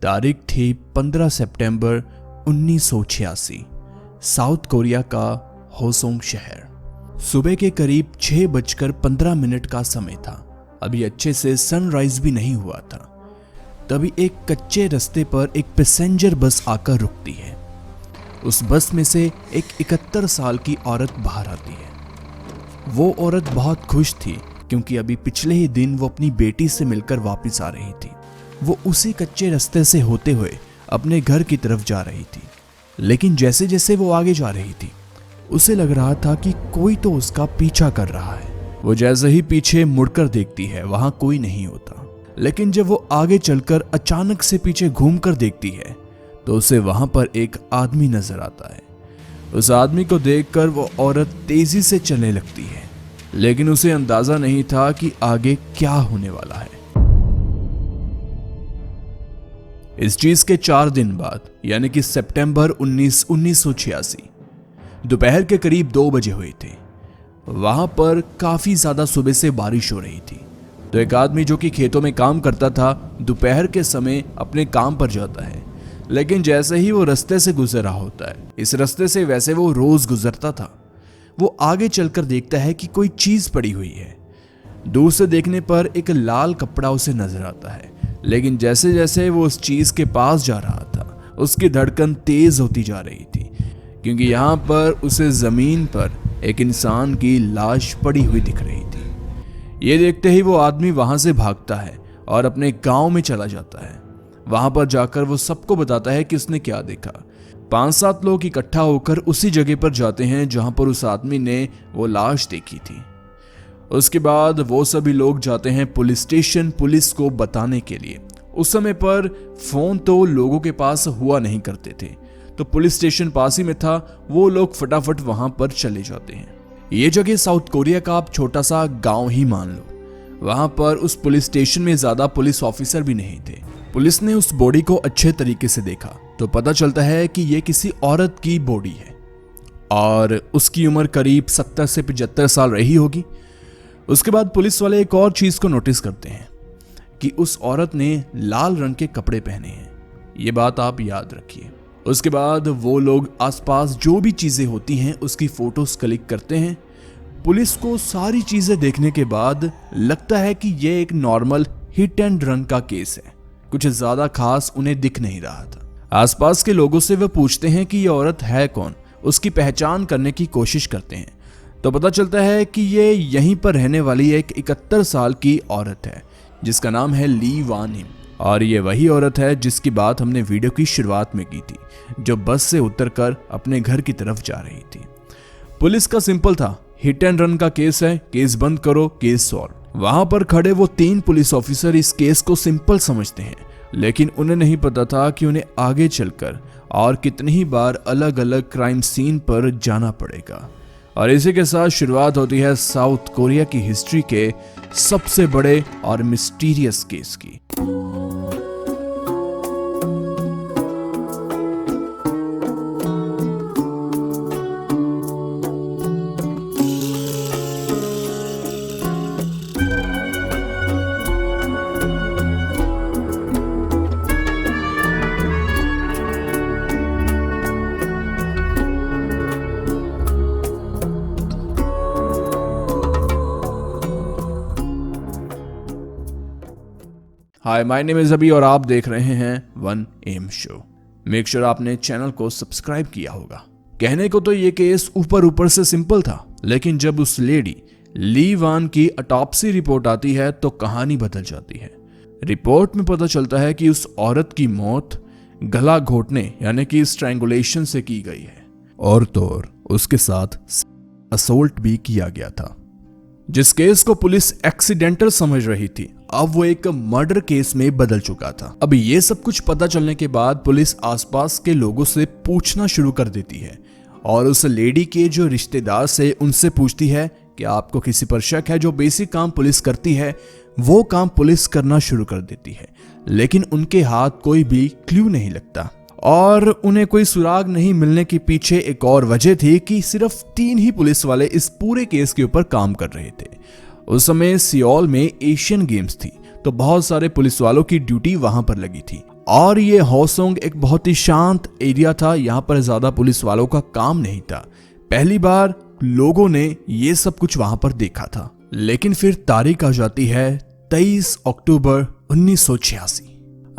तारीख थी 15 सितंबर 1986। South Korea का होसोंग शहर। सुबह के करीब 6:15 का समय था। अभी अच्छे से सनराइज भी नहीं हुआ था। तभी एक कच्चे रास्ते पर एक पैसेंजर बस आकर रुकती है। उस बस में से एक 71 साल की औरत बाहर आती है। वो औरत बहुत खुश थी क्योंकि अभी पिछले ही दिन वो अपनी बेटी से मिलकर वापस आ रही थी। वो उसी कच्चे रास्ते से होते हुए अपने घर की तरफ जा रही थी, लेकिन जैसे जैसे वो आगे जा रही थी उसे लग रहा था कि कोई तो उसका पीछा कर रहा है। वो जैसे ही पीछे मुड़कर देखती है वहां कोई नहीं होता, लेकिन जब वो आगे चलकर अचानक से पीछे घूमकर देखती है तो उसे वहां पर एक आदमी नजर आता है। उस आदमी को देखकर वो औरत तेजी से चलने लगती है, लेकिन उसे अंदाजा नहीं था कि आगे क्या होने वाला है। इस चीज के 4 दिन बाद यानी कि सितंबर 1986 दोपहर के करीब 2 बजे हुए थे। वहां पर काफी ज्यादा सुबह से बारिश हो रही थी, तो एक आदमी जो कि खेतों में काम करता था दोपहर के समय अपने काम पर जाता है। लेकिन जैसे ही वो रास्ते से गुजर रहा होता है, इस रास्ते से वैसे वो रोज गुजरता था, वो आगे चलकर देखता है कि कोई चीज पड़ी हुई है। दूर से देखने पर एक लाल कपड़ा उसे नजर आता है, लेकिन जैसे जैसे वो उस चीज के पास जा रहा था उसकी धड़कन तेज होती जा रही थी, क्योंकि यहाँ पर उसे जमीन पर एक इंसान की लाश पड़ी हुई दिख रही थी। ये देखते ही वो आदमी वहां से भागता है और अपने गांव में चला जाता है। वहां पर जाकर वो सबको बताता है कि उसने क्या देखा। 5-7 लोग इकट्ठा होकर उसी जगह पर जाते हैं जहां पर उस आदमी ने वो लाश देखी थी। उसके बाद वो सभी लोग जाते हैं पुलिस स्टेशन पुलिस को बताने के लिए। उस समय पर फोन तो लोगों के पास हुआ नहीं करते थे, तो पुलिस स्टेशन पास ही में था। वो लोग फटाफट वहां पर चले जाते हैं। ये जगह साउथ कोरिया का आप छोटा सा गांव ही मान लो। वहां पर उस पुलिस स्टेशन में ज्यादा पुलिस ऑफिसर भी नहीं थे। पुलिस ने उस बॉडी को अच्छे तरीके से देखा तो पता चलता है कि ये किसी औरत की बॉडी है और उसकी उम्र करीब 70 से 75 साल रही होगी। उसके बाद पुलिस वाले एक और चीज को नोटिस करते हैं कि उस औरत ने लाल रंग के कपड़े पहने हैं। ये बात आप याद रखिए। उसके बाद वो लोग आसपास जो भी चीजें होती हैं उसकी फोटोज क्लिक करते हैं। पुलिस को सारी चीजें देखने के बाद लगता है कि यह एक नॉर्मल हिट एंड रन का केस है। कुछ ज्यादा खास उन्हें दिख नहीं रहा था। आसपास के लोगों से वे पूछते हैं कि यह औरत है कौन, उसकी पहचान करने की कोशिश करते हैं तो पता चलता है कि ये यहीं पर रहने वाली एक 71 साल की औरत है जिसका नाम है ली वान हिम। और ये वही औरत है जिसकी बात हमने वीडियो की शुरुआत में की थी, जो बस से उतरकर अपने घर की तरफ जा रही थी। पुलिस का सिंपल था, हिट एंड रन का केस है, केस बंद करो, केस सॉल्व। वहां पर खड़े वो 3 पुलिस ऑफिसर इस केस को सिंपल समझते हैं, लेकिन उन्हें नहीं पता था कि उन्हें आगे चलकर और कितनी ही बार अलग अलग क्राइम सीन पर जाना पड़ेगा। और इसी के साथ शुरुआत होती है साउथ कोरिया की हिस्ट्री के सबसे बड़े और मिस्टीरियस केस की। हाय, माय नेम इज अभी और आप देख रहे हैं 1AM शो। मेक श्योर आपने चैनल को सब्सक्राइब किया होगा। कहने को तो ये केस ऊपर ऊपर से सिंपल था, लेकिन जब उस लेडी ली वान की ऑटोप्सी रिपोर्ट आती है तो कहानी बदल जाती है। रिपोर्ट में पता चलता है कि उस औरत की मौत गला घोटने यानी कि स्ट्रैंगुलेशन से की गई है, और तो और उसके साथ असोल्ट भी किया गया था। जिस केस को पुलिस एक्सीडेंटल समझ रही थी अब वो एक मर्डर केस में बदल चुका था। अब ये सब कुछ पता चलने के बाद पुलिस आसपास के लोगों से पूछना शुरू कर देती है और उस लेडी के जो रिश्तेदार से उनसे पूछती है कि आपको किसी पर शक है। जो बेसिक काम पुलिस करती है वो काम पुलिस करना शुरू कर देती है, लेकिन उनके हाथ कोई भी क्लू नहीं लगता और उन्हें कोई सुराग नहीं मिलने के पीछे एक और वजह थी कि सिर्फ 3 ही पुलिस वाले इस पूरे केस के ऊपर काम कर रहे थे। उस समय सियोल में एशियन गेम्स थी तो बहुत सारे पुलिस वालों की ड्यूटी वहां पर लगी थी और ये होसोंग एक बहुत ही शांत एरिया था, यहाँ पर ज्यादा पुलिस वालों का काम नहीं था। पहली बार लोगों ने ये सब कुछ वहां पर देखा था। लेकिन फिर तारीख आ जाती है 23 अक्टूबर 1986।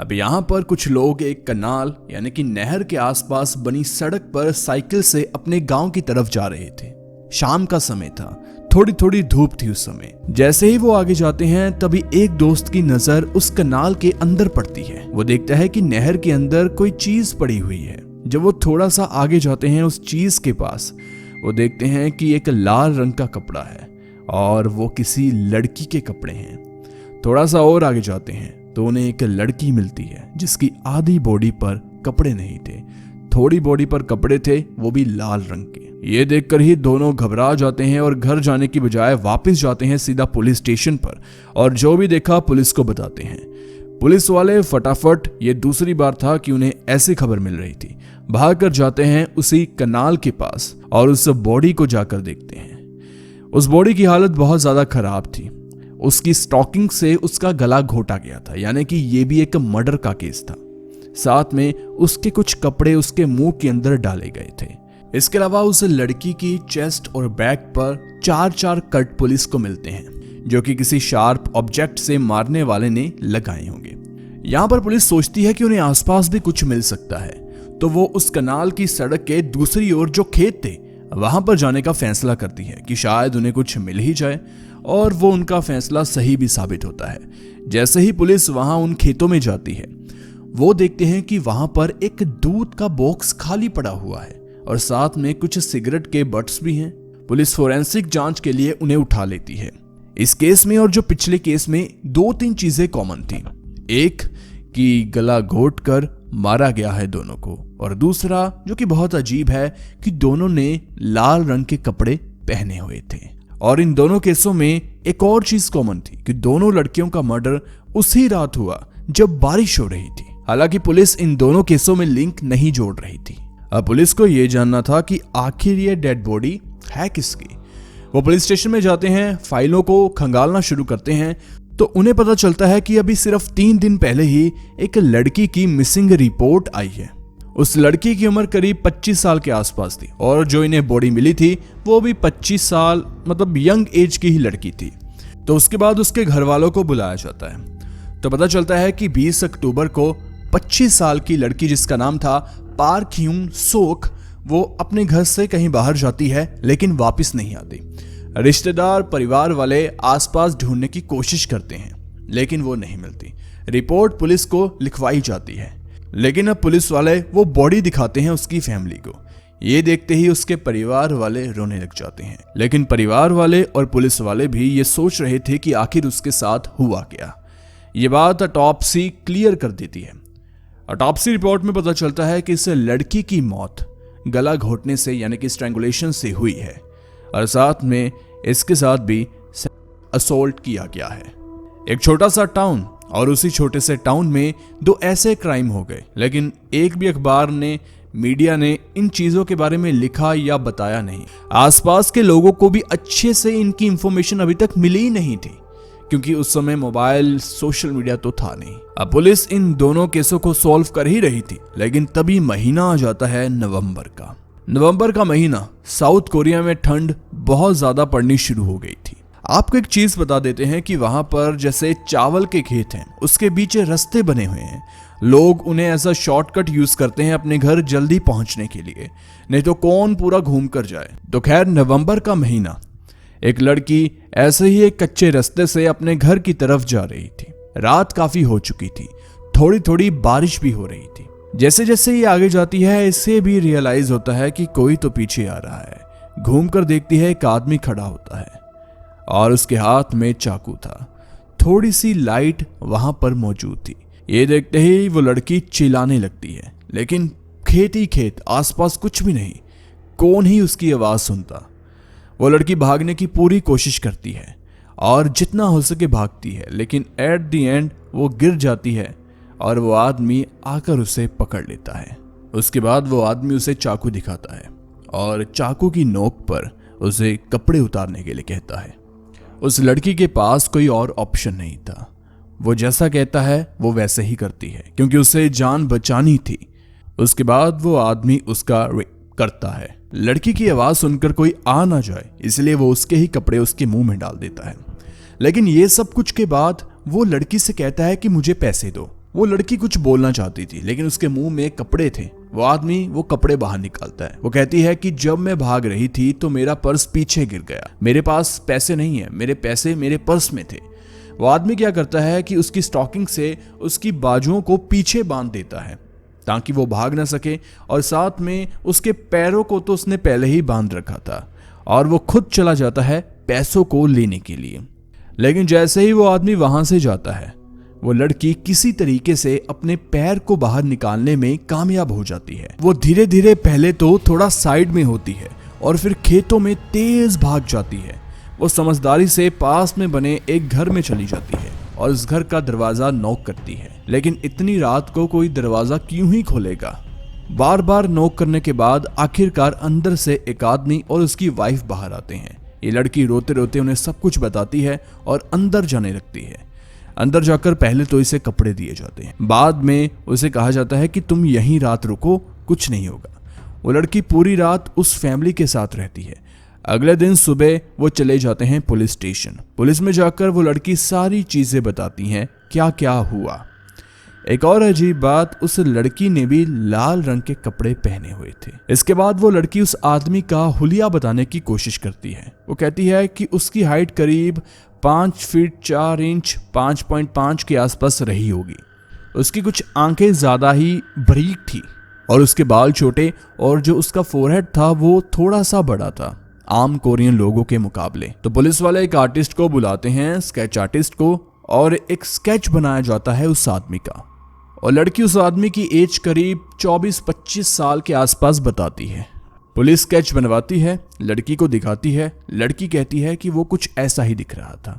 अब यहाँ पर कुछ लोग एक कनाल यानी कि नहर के आसपास बनी सड़क पर साइकिल से अपने गांव की तरफ जा रहे थे। शाम का समय था, थोड़ी थोड़ी धूप थी उस समय। जैसे ही वो आगे जाते हैं तभी एक दोस्त की नजर उस कनाल के अंदर पड़ती है। वो देखता है कि नहर के अंदर कोई चीज पड़ी हुई है। जब वो थोड़ा सा आगे जाते हैं उस चीज के पास, वो देखते हैं कि एक लाल रंग का कपड़ा है और वो किसी लड़की के कपड़े हैं। थोड़ा सा और आगे जाते हैं तो उन्हें एक लड़की मिलती है जिसकी आधी बॉडी पर कपड़े नहीं थे, थोड़ी बॉडी पर कपड़े थे, वो भी लाल रंग के। ये देखकर ही दोनों घबरा जाते हैं और घर जाने की बजाय वापस जाते हैं सीधा पुलिस स्टेशन पर और जो भी देखा पुलिस को बताते हैं। पुलिस वाले फटाफट, ये दूसरी बार था कि उन्हें ऐसी खबर मिल रही थी, भागकर जाते हैं उसी कनाल के पास और उस बॉडी को जाकर देखते हैं। उस बॉडी की हालत बहुत ज्यादा खराब थी। उसकी स्टॉकिंग से उसका गला घोटा गया था, यानी कि ये भी एक मर्डर का केस था। साथ में उसके कुछ कपड़े उसके मुंह के अंदर डाले गए थे। इसके अलावा उस लड़की की चेस्ट और बैक पर 4-4 कट पुलिस को मिलते हैं जो कि किसी शार्प ऑब्जेक्ट से मारने वाले ने लगाए होंगे। यहाँ पर पुलिस सोचती है कि उन्हें आसपास भी कुछ मिल सकता है, तो वो उस कनाल की सड़क के दूसरी ओर जो खेत थे वहां पर जाने का फैसला करती है कि शायद उन्हें कुछ मिल ही जाए, और वो उनका फैसला सही भी साबित होता है। जैसे ही पुलिस वहां उन खेतों में जाती है, वो देखते हैं कि वहां पर एक दूध का बॉक्स खाली पड़ा हुआ है और साथ में कुछ सिगरेट के बट्स भी हैं। पुलिस फोरेंसिक जांच के लिए उन्हें उठा लेती है। इस केस में और जो पिछले केस में 2-3 चीजें कॉमन थी। एक कि गला घोट कर मारा गया है दोनों को, और दूसरा जो कि बहुत अजीब है कि दोनों ने लाल रंग के कपड़े पहने हुए थे। और इन दोनों केसों में एक और चीज कॉमन थी कि दोनों लड़कियों का मर्डर उसी रात हुआ जब बारिश हो रही थी। हालांकि पुलिस इन दोनों केसों में लिंक नहीं जोड़ रही थी। अब पुलिस को यह जानना था कि आखिर ये डेड बॉडी है किसकी। वो पुलिस स्टेशन में जाते हैं, फाइलों को खंगालना शुरू करते हैं, तो उन्हें पता चलता है कि अभी सिर्फ 3 दिन पहले ही एक लड़की की मिसिंग रिपोर्ट आई है। उस लड़की की उम्र करीब 25 साल के आसपास थी और जो इन्हें बॉडी मिली थी वो भी 25 साल मतलब यंग एज की ही लड़की थी। तो उसके बाद उसके घर वालों को बुलाया जाता है, तो पता चलता है कि 20 अक्टूबर को 25 साल की लड़की जिसका नाम था पार्क ह्यून सोक, वो अपने घर से कहीं बाहर जाती है लेकिन वापस नहीं आती। रिश्तेदार परिवार वाले आसपास ढूंढने की कोशिश करते हैं लेकिन वो नहीं मिलती। रिपोर्ट पुलिस को लिखवाई जाती है, लेकिन अब पुलिस वाले वो बॉडी दिखाते हैं उसकी फैमिली को। ये देखते ही उसके परिवार वाले रोने लग जाते हैं। लेकिन परिवार वाले और पुलिस वाले भी ये सोच रहे थे कि आखिर उसके साथ हुआ क्या। ये बात ऑटोप्सी क्लियर कर देती है। ऑटोप्सी रिपोर्ट में पता चलता है कि इस लड़की की मौत गला घोटने से यानी कि स्ट्रैंगुलेशन से हुई है और साथ में इसके साथ भी असोल्ट किया गया है। एक छोटा सा टाउन और उसी छोटे से टाउन में 2 ऐसे क्राइम हो गए, लेकिन एक भी अखबार ने, मीडिया ने इन चीजों के बारे में लिखा या बताया नहीं। आसपास के लोगों को भी अच्छे से इनकी इंफॉर्मेशन अभी तक मिली ही नहीं थी क्योंकि उस समय मोबाइल, सोशल मीडिया तो था नहीं। अब पुलिस इन दोनों केसों को सॉल्व कर ही रही थी, लेकिन तभी महीना आ जाता है नवंबर का। नवंबर का महीना, साउथ कोरिया में ठंड बहुत ज्यादा पड़नी शुरू हो गई थी। आपको एक चीज बता देते हैं कि वहां पर जैसे चावल के खेत हैं, उसके बीच रास्ते बने हुए हैं। लोग उन्हें ऐसा शॉर्टकट यूज करते हैं अपने घर जल्दी पहुंचने के लिए, नहीं तो कौन पूरा घूम कर जाए। तो खैर, नवंबर का महीना, एक लड़की ऐसे ही एक कच्चे रास्ते से अपने घर की तरफ जा रही थी। रात काफी हो चुकी थी, थोड़ी थोड़ी बारिश भी हो रही थी। जैसे जैसे ये आगे जाती है, इससे भी रियलाइज होता है कि कोई तो पीछे आ रहा है। घूमकर देखती है, एक आदमी खड़ा होता है और उसके हाथ में चाकू था। थोड़ी सी लाइट वहां पर मौजूद थी। ये देखते ही वो लड़की चिल्लाने लगती है, लेकिन खेत ही खेत, आसपास कुछ भी नहीं। कौन ही उसकी आवाज सुनता। वो लड़की भागने की पूरी कोशिश करती है और जितना हो सके भागती है, लेकिन एट द एंड वो गिर जाती है और वो आदमी आकर उसे पकड़ लेता है। उसके बाद वो आदमी उसे चाकू दिखाता है और चाकू की नोक पर उसे कपड़े उतारने के लिए कहता है। उस लड़की के पास कोई और ऑप्शन नहीं था। वो जैसा कहता है वो वैसे ही करती है, क्योंकि उसे जान बचानी थी। उसके बाद वो आदमी उसका रेप करता है। लड़की की आवाज सुनकर कोई आ ना जाए इसलिए वो उसके ही कपड़े उसके मुंह में डाल देता है। लेकिन ये सब कुछ के बाद वो लड़की से कहता है कि मुझे पैसे दो। वो लड़की कुछ बोलना चाहती थी लेकिन उसके मुंह में कपड़े थे। वो आदमी वो कपड़े बाहर निकालता है। वो कहती है कि जब मैं भाग रही थी तो मेरा पर्स पीछे गिर गया, मेरे पास पैसे नहीं है, मेरे पैसे मेरे पर्स में थे। वो आदमी क्या करता है कि उसकी स्टॉकिंग से उसकी बाजुओं को पीछे बांध देता है ताकि वो भाग ना सके, और साथ में उसके पैरों को तो उसने पहले ही बांध रखा था, और वो खुद चला जाता है पैसों को लेने के लिए। लेकिन जैसे ही वो आदमी वहां से जाता है वो लड़की किसी तरीके से अपने पैर को बाहर निकालने में कामयाब हो जाती है। वो धीरे धीरे पहले तो थोड़ा साइड में होती है और फिर खेतों में तेज भाग जाती है। वो समझदारी से पास में बने एक घर में चली जाती है और उस घर का दरवाजा नॉक करती है। लेकिन इतनी रात को कोई दरवाजा क्यों ही खोलेगा। बार बार नॉक करने के बाद आखिरकार अंदर से एक आदमी और उसकी वाइफ बाहर आते हैं। ये लड़की रोते रोते उन्हें सब कुछ बताती है और अंदर जाने लगती है। अंदर जाकर पहले तो इसे कपड़े दिए जाते हैं, बाद में उसे कहा जाता है कि तुम यहीं रात रुको, कुछ नहीं होगा। वो लड़की पूरी रात उस फैमिली के साथ रहती है। अगले दिन सुबह वो चले जाते हैं पुलिस स्टेशन। पुलिस में जाकर वो लड़की सारी चीजें बताती हैं क्या क्या हुआ। एक और अजीब बात, उस लड़की ने भी लाल रंग के कपड़े पहने हुए थे। इसके बाद वो लड़की उस आदमी का हुलिया बताने की कोशिश करती है। वो कहती है कि उसकी हाइट करीब 5 फीट 4 इंच 5.5 के आसपास रही होगी। उसकी कुछ आंखें ज्यादा ही बारीक थी और उसके बाल छोटे, और जो उसका फोरहेड था वो थोड़ा सा बड़ा था आम कोरियन लोगों के मुकाबले। तो पुलिस वाले एक आर्टिस्ट को बुलाते हैं, स्केच आर्टिस्ट को, और एक स्केच बनाया जाता है उस आदमी का। और लड़की उस आदमी की एज करीब 24-25 साल के आसपास बताती है। पुलिस स्केच बनवाती है, लड़की को दिखाती है। लड़की कहती है कि वो कुछ ऐसा ही दिख रहा था।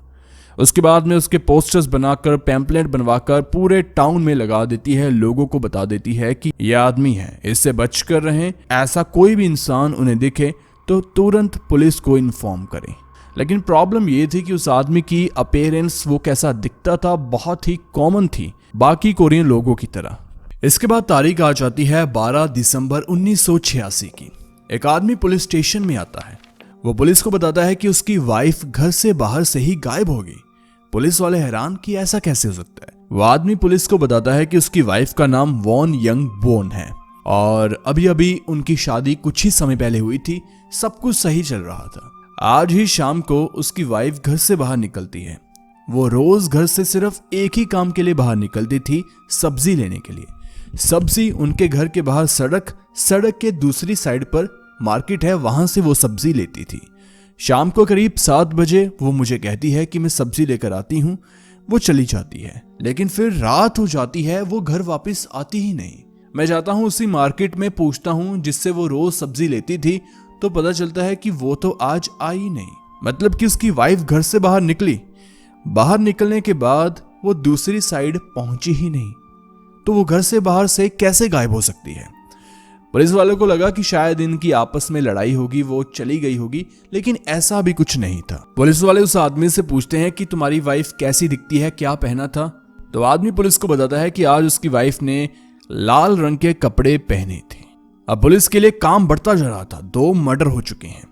उसके बाद में उसके पोस्टर्स बनाकर, पैम्पलेट बनवाकर पूरे टाउन में लगा देती है। लोगों को बता देती है कि यह आदमी है, इससे बच कर रहें। ऐसा कोई भी इंसान उन्हें दिखे तो तुरंत पुलिस को इन्फॉर्म करें। लेकिन प्रॉब्लम ये थी कि उस आदमी की अपीयरेंस, वो कैसा दिखता था, बहुत ही कॉमन थी बाकी कोरियन लोगों की तरह। इसके बाद तारीख आ जाती है 12 दिसंबर 1986 की। एक आदमी पुलिस स्टेशन में आता है। वो पुलिस को बताता है कि उसकी वाइफ घर से बाहर से ही गायब हो गई। पुलिस वाले हैरान कि ऐसा कैसे हो सकता है। वो आदमी पुलिस को बताता है कि उसकी वाइफ का नाम वॉन यंग बोन है और अभी अभी उनकी शादी कुछ ही समय पहले हुई थी। सब कुछ सही चल रहा था। आज ही शाम को उसकी वाइफ घर से बाहर निकलती है। वो रोज घर से सिर्फ एक ही काम के लिए बाहर निकलती थी, सब्जी लेने के लिए। सब्जी उनके घर के बाहर सड़क के दूसरी साइड पर मार्केट है, वहां से वो सब्जी लेती थी। शाम को करीब 7 बजे वो मुझे कहती है कि मैं सब्जी लेकर आती हूँ। वो चली जाती है, लेकिन फिर रात हो जाती है, वो घर वापस आती ही नहीं। मैं जाता हूँ उसी मार्केट में, पूछता हूँ जिससे वो रोज सब्जी लेती थी, तो पता चलता है कि वो तो आज आई नहीं। मतलब कि उसकी वाइफ घर से बाहर निकली, बाहर निकलने के बाद वो दूसरी साइड पहुंची ही नहीं। तो वो घर से बाहर से कैसे गायब हो सकती है। पुलिस वालों को लगा कि शायद इनकी आपस में लड़ाई होगी, वो चली गई होगी, लेकिन ऐसा भी कुछ नहीं था। पुलिस वाले उस आदमी से पूछते हैं कि तुम्हारी वाइफ कैसी दिखती है, क्या पहना था। तो आदमी पुलिस को बताता है कि आज उसकी वाइफ ने लाल रंग के कपड़े पहने थे। अब पुलिस के लिए काम बढ़ता जा रहा था। 2 मर्डर हो चुके हैं,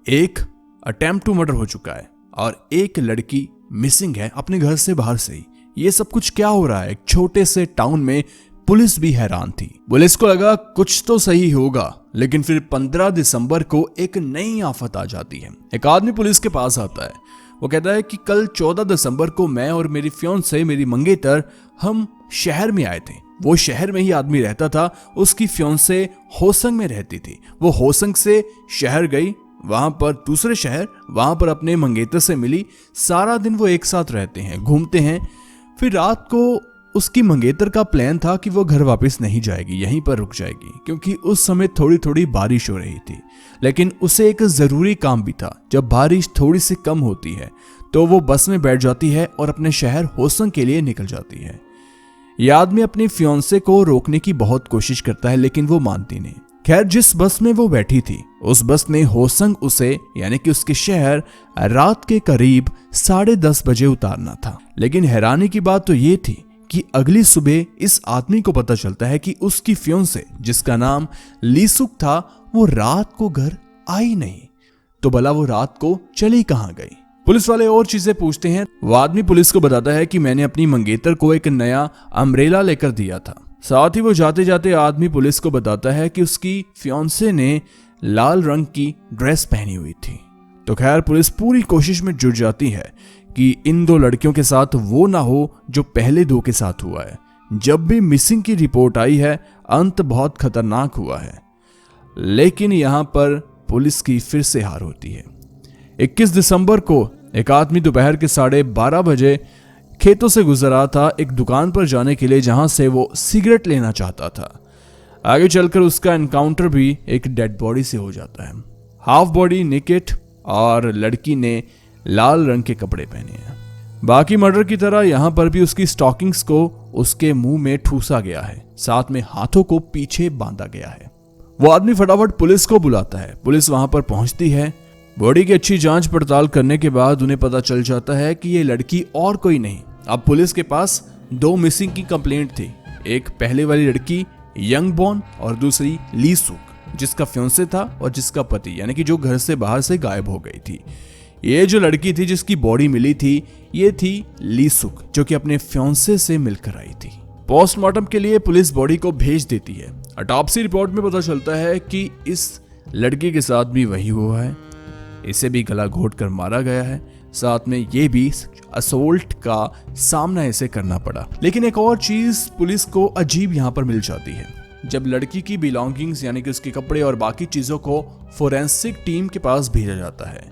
एक अटेम्प्ट टू मर्डर हो चुका है और एक लड़की मिसिंग है अपने घर से बाहर से ही। ये सब कुछ क्या हो रहा है एक छोटे से टाउन में। पुलिस भी हैरान थी। पुलिस को लगा कुछ तो सही होगा, लेकिन फिर 15 दिसंबर को एक नई आफत आ जाती है। एक आदमी पुलिस के पास आता है। वो कहता है कि कल 14 दिसंबर को मैं और मेरी फियांसे, मेरी मंगेतर, हम शहर में आए थे। वो शहर में ही आदमी रहता था। उसकी फियांसे होसंग में रहती थी। वो होसंग से शहर गई, वहां पर दूसरे शहर, वहां पर अपने मंगेतर से मिली। सारा दिन वो एक साथ रहते हैं, घूमते हैं। फिर रात को उसकी मंगेतर का प्लान था कि वो घर वापस नहीं जाएगी, यहीं पर रुक जाएगी, क्योंकि उस समय थोड़ी थोड़ी बारिश हो रही थी। लेकिन उसे एक जरूरी काम भी था। जब बारिश थोड़ी सी कम होती है तो वो बस में बैठ जाती है और अपने शहर होसंग के लिए निकल जाती है। यह आदमी अपनी फियांसे को रोकने की बहुत कोशिश करता है, लेकिन वो मानती नहीं, खैर जिस बस में वो बैठी थी उस बस ने होसंग उसे यानी कि उसके शहर रात के करीब 10:30 बजे उतारना था। लेकिन हैरानी की बात तो ये थी कि अगली सुबह इस आदमी को पता चलता है कि उसकी फियोंसे जिसका नाम लीसुक था वो रात को घर आई नहीं। तो भला वो रात को चली कहां गई? पुलिस वाले और चीजें पूछते हैं। वो आदमी पुलिस को बताता है कि मैंने अपनी मंगेतर को एक नया अम्ब्रेला लेकर दिया था। साथ ही वो जाते जाते आदमी पुलिस को बताता है कि उसकी फियोंसे ने लाल रंग की ड्रेस पहनी हुई थी। तो खैर पुलिस पूरी कोशिश में जुट जाती है कि इन दो लड़कियों के साथ वो ना हो जो पहले दो के साथ हुआ है। जब भी मिसिंग की रिपोर्ट आई है अंत बहुत खतरनाक हुआ है। लेकिन यहां पर पुलिस की फिर से हार होती है। 21 दिसंबर को एक आदमी दोपहर के 12:30 बजे खेतों से गुजर रहा था एक दुकान पर जाने के लिए जहां से वो सिगरेट लेना चाहता था। आगे चलकर उसका एनकाउंटर भी एक डेड बॉडी से हो जाता है। हाफ बॉडी नेकेड और लड़की ने लाल रंग के कपड़े पहने हैं। बाकी मर्डर की तरह यहां पर भी उसकी स्टॉकिंग्स को उसके मुंह में ठूसा गया है, साथ में हाथों को पीछे बांधा गया है। वो आदमी फटाफट पुलिस को बुलाता है। पुलिस वहां पर पहुंचती है। बॉडी की अच्छी जांच पड़ताल करने के बाद उन्हें पता चल जाता है कि ये लड़की और कोई नहीं। अब पुलिस के पास 2 मिसिंग की कंप्लेंट थी। एक पहले वाली लड़की यंग बॉन और दूसरी लीसुक जिसका फियोंसे था और जिसका पति यानी कि जो घर से बाहर से गायब हो गई थी। ये जो लड़की थी जिसकी बॉडी मिली थी ये थी लीसुक जो कि अपने फियोंसे से मिलकर आई थी। पोस्टमार्टम के लिए पुलिस बॉडी को भेज देती है। ऑटोप्सी रिपोर्ट में पता चलता है कि इस लड़की के साथ भी वही हुआ है। इसे भी गला घोट कर मारा गया है, साथ में ये भी असोल्ट का सामना इसे करना पड़ा। लेकिन एक और चीज पुलिस को अजीब यहाँ पर मिल जाती है। जब लड़की की बिलोंगिंग्स यानी कि उसके कपड़े और बाकी चीजों को फोरेंसिक टीम के पास भेजा जाता है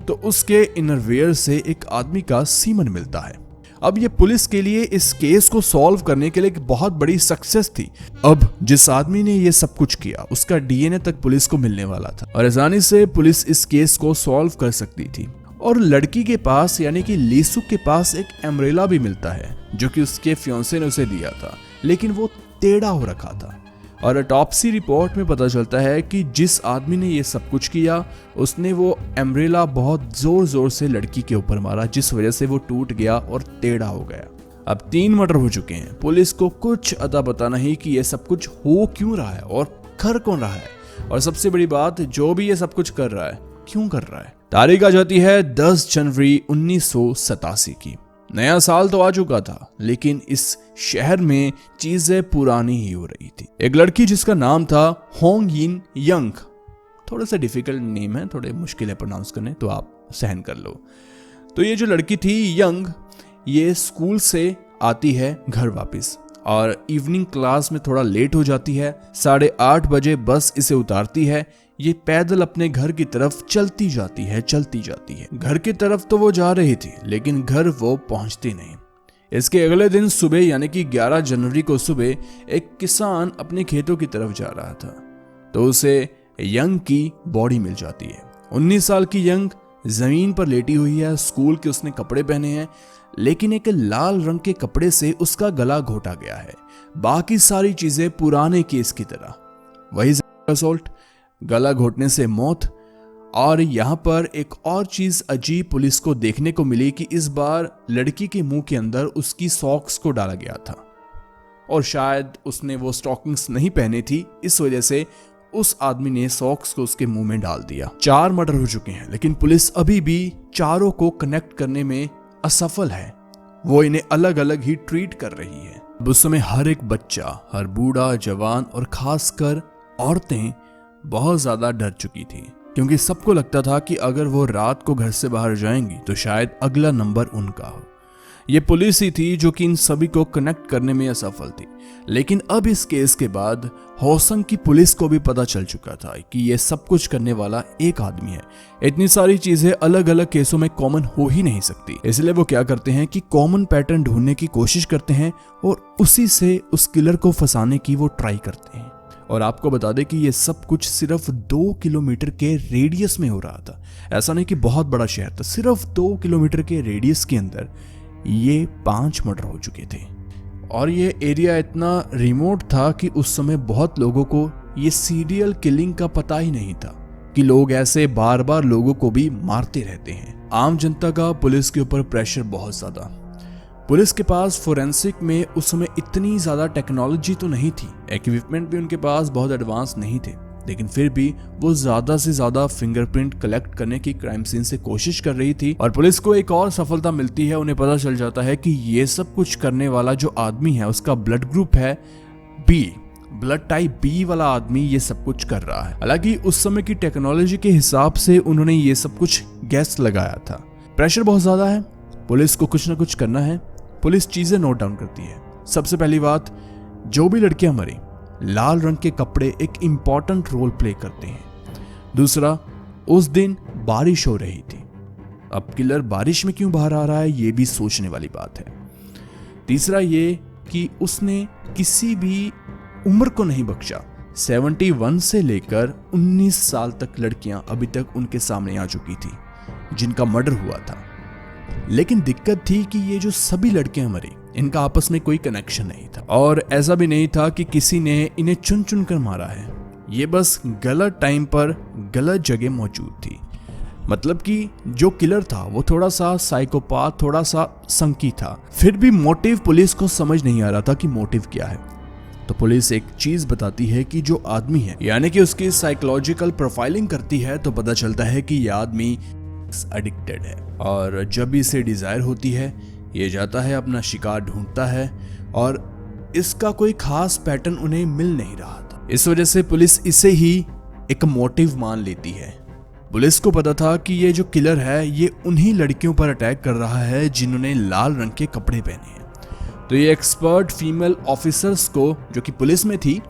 तो उसके इनरवेयर से एक आदमी का सीमन मिलता है। अब ये पुलिस के लिए इस केस को सॉल्व करने के लिए एक बहुत बड़ी सक्सेस थी। अब जिस आदमी ने ये सब कुछ किया उसका डीएनए तक पुलिस को मिलने वाला था और आसानी से पुलिस इस केस को सॉल्व कर सकती थी। और लड़की के पास यानी कि लीसुक के पास एक अम्ब्रेला भी मिलता है जो कि उसके फियोंसे ने उसे दिया था, लेकिन वो टेढ़ा हो रखा था। और ऑटोप्सी रिपोर्ट में पता चलता है कि जिस आदमी ने ये सब कुछ किया उसने वो अम्ब्रेला बहुत जोर जोर से लड़की के ऊपर मारा जिस वजह से वो टूट गया और टेढ़ा हो गया। अब 3 मर्डर हो चुके हैं। पुलिस को कुछ अता पता नहीं कि ये सब कुछ हो क्यों रहा है और कर कौन रहा है, और सबसे बड़ी बात जो भी ये सब कुछ कर रहा है क्यों कर रहा है। तारीख आ जाती है 10 जनवरी 1987 की। नया साल तो आ चुका था लेकिन इस शहर में चीजें पुरानी ही हो रही थी। एक लड़की जिसका नाम था होंग यिन यंग, थोड़ा सा डिफिकल्ट नेम है, थोड़े मुश्किल है प्रोनाउंस करने तो आप सहन कर लो। तो ये जो लड़की थी यंग, ये स्कूल से आती है घर वापस और इवनिंग क्लास में थोड़ा लेट हो जाती है। 8:30 बजे बस इसे उतारती है। ये पैदल अपने घर की तरफ चलती जाती है। घर की तरफ तो वो जा रही थी लेकिन घर वो पहुंचती नहीं। इसके अगले दिन सुबह यानी कि 11 जनवरी को सुबह एक किसान अपने खेतों की तरफ जा रहा था तो उसे यंग की बॉडी मिल जाती है। 19 साल की यंग जमीन पर लेटी हुई है। स्कूल के उसने कपड़े पहने हैं लेकिन एक लाल रंग के कपड़े से उसका गला घोटा गया है। बाकी सारी चीजें पुराने केस की तरह, वही असॉल्ट, गला घोटने से मौत। और यहाँ पर एक और चीज अजीब पुलिस को देखने को मिली कि इस बार लड़की के मुंह के अंदर उसकी सॉक्स को डाला गया था और शायद उसने वो स्टॉकिंग्स नहीं पहनी थी, इस वजह से उस आदमी ने सॉक्स को उसके मुंह में डाल दिया। 4 मर्डर हो चुके हैं लेकिन पुलिस अभी भी चारों को कनेक्ट करने में असफल है। वो इन्हें अलग अलग ही ट्रीट कर रही है। उस समय हर एक बच्चा, हर बूढ़ा, जवान और खासकर औरतें बहुत ज्यादा डर चुकी थी क्योंकि सबको लगता था कि अगर वो रात को घर से बाहर जाएंगी तो शायद अगला नंबर उनका हो। ये पुलिस ही थी जो कि इन सभी को कनेक्ट करने में असफल थी। लेकिन अब इस केस के बाद होसंग की पुलिस को भी पता चल चुका था कि ये सब कुछ करने वाला एक आदमी है। इतनी सारी चीजें अलग अलग केसों में कॉमन हो ही नहीं सकती, इसलिए वो क्या करते हैं कि कॉमन पैटर्न ढूंढने की कोशिश करते हैं और उसी से उस किलर को फंसाने की वो ट्राई करते हैं। और आपको बता दें कि ये सब कुछ सिर्फ 2 किलोमीटर के रेडियस में हो रहा था। ऐसा नहीं कि बहुत बड़ा शहर था, सिर्फ 2 किलोमीटर के रेडियस के अंदर ये 5 मर्डर हो चुके थे। और ये एरिया इतना रिमोट था कि उस समय बहुत लोगों को ये सीरियल किलिंग का पता ही नहीं था कि लोग ऐसे बार बार लोगों को भी मारते रहते हैं। आम जनता का पुलिस के ऊपर प्रेशर बहुत ज्यादा। पुलिस के पास फोरेंसिक में उस समय इतनी ज्यादा टेक्नोलॉजी तो नहीं थी, इक्विपमेंट भी उनके पास बहुत एडवांस नहीं थे, लेकिन फिर भी वो ज्यादा से ज्यादा फिंगरप्रिंट कलेक्ट करने की क्राइम सीन से कोशिश कर रही थी। और पुलिस को एक और सफलता मिलती है, उन्हें पता चल जाता है कि ये सब कुछ करने वाला जो आदमी है उसका ब्लड ग्रुप है बी, ब्लड टाइप बी वाला आदमी ये सब कुछ कर रहा है। हालांकि उस समय की टेक्नोलॉजी के हिसाब से उन्होंने ये सब कुछ गैस लगाया था। प्रेशर बहुत ज्यादा है, पुलिस को कुछ ना कुछ करना है। पुलिस चीजें नोट डाउन करती है। सबसे पहली बात, जो भी लड़कियां मरी, लाल रंग के कपड़े एक इंपॉर्टेंट रोल प्ले करते हैं। दूसरा, उस दिन बारिश हो रही थी। अब किलर बारिश में क्यों बाहर आ रहा है, ये भी सोचने वाली बात है। तीसरा ये कि उसने किसी भी उम्र को नहीं बख्शा। 71 से लेकर 19 साल तक लड़कियां अभी तक उनके सामने आ चुकी थी जिनका मर्डर हुआ था। लेकिन दिक्कत थी कि ये जो सभी लड़कियां मरी, इनका आपस में कोई कनेक्शन नहीं था, और ऐसा भी नहीं था कि किसी ने इन्हें चुन चुन कर मारा है। ये बस गलत टाइम पर गलत जगह मौजूद थी। मतलब कि जो किलर था वो थोड़ा सा साइकोपाथ, थोड़ा सा संकी था। फिर भी मोटिव पुलिस को समझ नहीं आ रहा था कि मोटिव क्या है। तो पुलिस एक चीज बताती है कि जो आदमी है, यानी कि उसकी साइकोलॉजिकल प्रोफाइलिंग करती है, तो पता चलता है कि यह आदमी एडिक्टेड है। और जब भी इसे डिजायर होती है, ये जाता है अपना शिकार ढूंढता है, और इसका कोई खास पैटर्न उन्हें मिल नहीं रहा था। इस वजह से पुलिस इसे ही एक मोटिव मान लेती है। पुलिस को पता था कि ये जो किलर है ये उन्हीं लड़कियों पर अटैक कर रहा है जिन्होंने लाल रंग के कपड़े पहने हैं। तो ये एक्सपर्ट फीमेल ऑफिसर्स को, जो कि पुलिस में थी,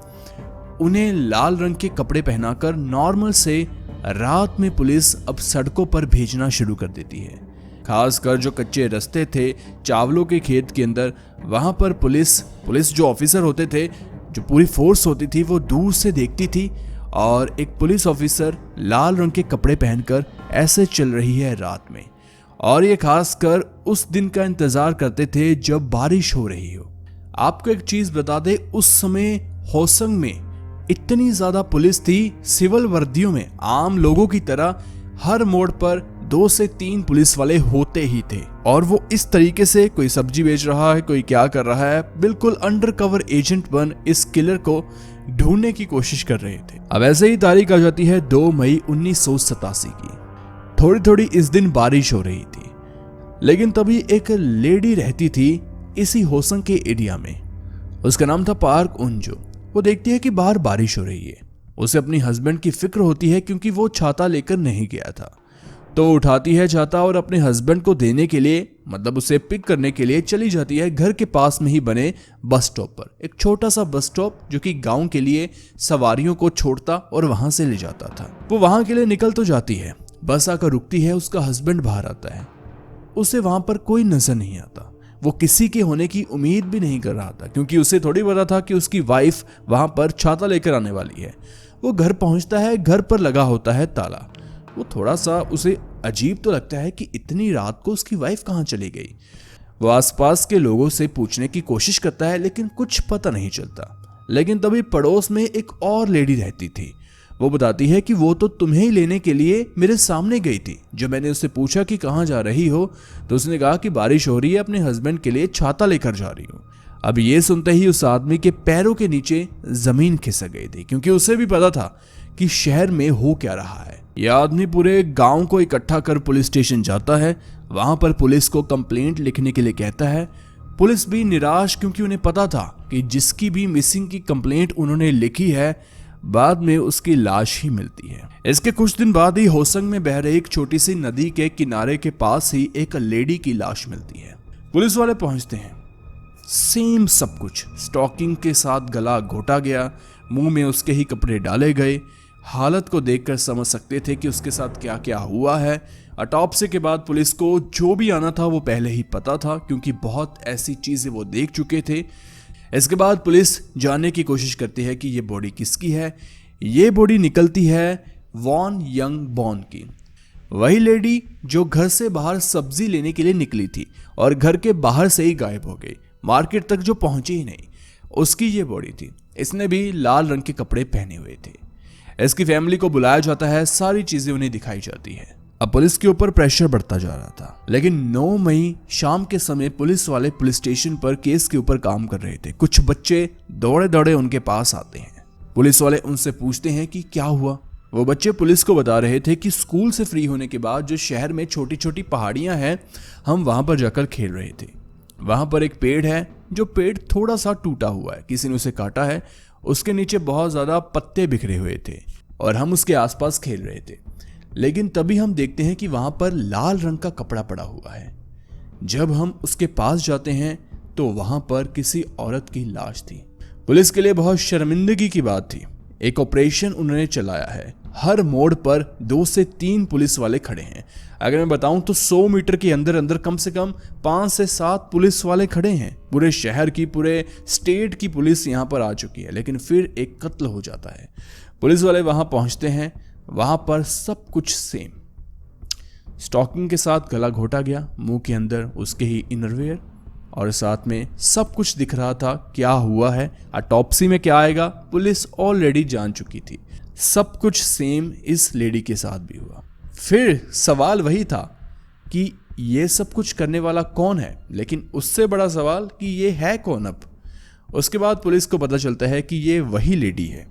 उन्हें लाल रंग के कपड़े पहनाकर नॉर्मल से रात में पुलिस अब सड़कों पर भेजना शुरू कर देती है। खासकर जो कच्चे रास्ते थे चावलों के खेत के अंदर, वहां पर पुलिस जो ऑफिसर होते थे, जो पूरी फोर्स होती थी, वो दूर से देखती थी और एक पुलिस ऑफिसर लाल रंग के कपड़े पहनकर ऐसे चल रही है रात में। और ये खासकर उस दिन का इंतजार करते थे जब बारिश हो रही हो। आपको एक चीज बता दे, उस समय होसंग में इतनी ज्यादा पुलिस थी, सिविल वर्दियों में आम लोगों की तरह हर मोड़ पर 2 से 3 पुलिस वाले होते ही थे। और वो इस तरीके से, कोई सब्जी बेच रहा है, कोई क्या कर रहा है, बिल्कुल अंडरकवर एजेंट बन इस किलर को ढूंढने की कोशिश कर रहे थे। अब ऐसे ही तारीख आ जाती है 2 मई 1987 की। थोड़ी थोड़ी इस दिन बारिश हो रही थी, लेकिन तभी एक लेडी रहती थी इसी होसंग के एरिया में। उसका नाम था पार्क उनजो। वो देखती है कि बाहर बारिश हो रही है। उसे अपनी हस्बैंड की फिक्र होती है क्योंकि वो छाता लेकर नहीं गया था। तो उठाती है छाता और अपने हस्बैंड को देने के लिए, मतलब उसे पिक करने के लिए चली जाती है घर के पास में ही बने बस स्टॉप पर। एक छोटा सा बस स्टॉप जो कि गांव के लिए सवारियों को छोड़ता और वहां से ले जाता था। वो वहां के लिए निकल तो जाती है, बस आकर रुकती है, उसका हस्बैंड बाहर आता है। उसे वहां पर कोई नजर नहीं आता। वो किसी के होने की उम्मीद भी नहीं कर रहा था क्योंकि उसे थोड़ी पता था कि उसकी वाइफ वहां पर छाता लेकर आने वाली है। वो घर पहुंचता है, घर पर लगा होता है ताला। वो थोड़ा सा उसे अजीब तो लगता है कि इतनी रात को उसकी वाइफ कहां चली गई। वो आसपास के लोगों से पूछने की कोशिश करता है लेकिन कुछ पता नहीं चलता। लेकिन तभी पड़ोस में एक और लेडी रहती थी। वो बताती है कि वो तो तुम्हें ही लेने के लिए मेरे सामने गई थी। जब मैंने उससे पूछा कि कहाँ जा रही हो, तो उसने कहा कि बारिश हो रही है, अपने हस्बैंड के लिए छाता लेकर जा रही हूँ। अब ये सुनते ही उस आदमी के पैरों के नीचे जमीन खिसक गई थी क्योंकि उसे भी पता था कि शहर में हो क्या रहा है। यह आदमी पूरे गांव को इकट्ठा कर पुलिस स्टेशन जाता है। वहां पर पुलिस को कंप्लेंट लिखने के लिए कहता है। पुलिस भी निराश, क्योंकि उन्हें पता था कि जिसकी भी मिसिंग की कंप्लेंट उन्होंने लिखी है, बाद में उसकी लाश ही मिलती है। इसके कुछ दिन बाद ही होसंग में बह रही एक छोटी सी नदी के किनारे के पास ही एक लेडी की लाश मिलती है। पुलिस वाले पहुंचते हैं, सेम सब कुछ, स्टॉकिंग के साथ गला घोटा गया, मुंह में उसके ही कपड़े डाले गए। हालत को देखकर समझ सकते थे कि उसके साथ क्या क्या हुआ है। ऑटोप्सी के बाद पुलिस को जो भी आना था वो पहले ही पता था क्योंकि बहुत ऐसी चीजें वो देख चुके थे। इसके बाद पुलिस जानने की कोशिश करती है कि ये बॉडी किसकी है। ये बॉडी निकलती है वॉन यंग बॉन की, वही लेडी जो घर से बाहर सब्जी लेने के लिए निकली थी और घर के बाहर से ही गायब हो गई, मार्केट तक जो पहुंची ही नहीं। उसकी ये बॉडी थी। इसने भी लाल रंग के कपड़े पहने हुए थे। इसकी फैमिली को बुलाया जाता है, सारी चीजें उन्हें दिखाई जाती है। अब पुलिस के ऊपर प्रेशर बढ़ता जा रहा था, लेकिन 9 मई शाम के समय पुलिस वाले पुलिस स्टेशन पर केस के ऊपर काम कर रहे थे। कुछ बच्चे दौड़े दौड़े उनके पास आते हैं। पुलिस वाले उनसे पूछते हैं कि क्या हुआ। वो बच्चे पुलिस को बता रहे थे कि स्कूल से फ्री होने के बाद जो शहर में छोटी छोटी पहाड़ियां हैं, हम वहां पर जाकर खेल रहे थे। वहां पर एक पेड़ है, जो पेड़ थोड़ा सा टूटा हुआ है, किसी ने उसे काटा है। उसके नीचे बहुत ज्यादा पत्ते बिखरे हुए थे और हम उसके आसपास खेल रहे थे। लेकिन तभी हम देखते हैं कि वहां पर लाल रंग का कपड़ा पड़ा हुआ है। जब हम उसके पास जाते हैं तो वहां पर किसी औरत की लाश थी। पुलिस के लिए बहुत शर्मिंदगी की बात थी। एक ऑपरेशन उन्होंने चलाया है। हर मोड़ पर 2 से 3 पुलिस वाले खड़े हैं। अगर मैं बताऊं तो 100 मीटर के अंदर अंदर कम से कम 5 से 7 पुलिस वाले खड़े हैं। पूरे शहर की, पूरे स्टेट की पुलिस यहां पर आ चुकी है, लेकिन फिर एक कत्ल हो जाता है। पुलिस वाले वहां पहुंचते हैं। वहां पर सब कुछ सेम, स्टॉकिंग के साथ गला घोटा गया, मुंह के अंदर उसके ही इनरवेयर, और साथ में सब कुछ दिख रहा था। क्या हुआ है, ऑटोप्सी में क्या आएगा, पुलिस ऑलरेडी जान चुकी थी। सब कुछ सेम इस लेडी के साथ भी हुआ। फिर सवाल वही था कि ये सब कुछ करने वाला कौन है, लेकिन उससे बड़ा सवाल कि ये है कौन। अब उसके बाद पुलिस को पता चलता है कि ये वही लेडी है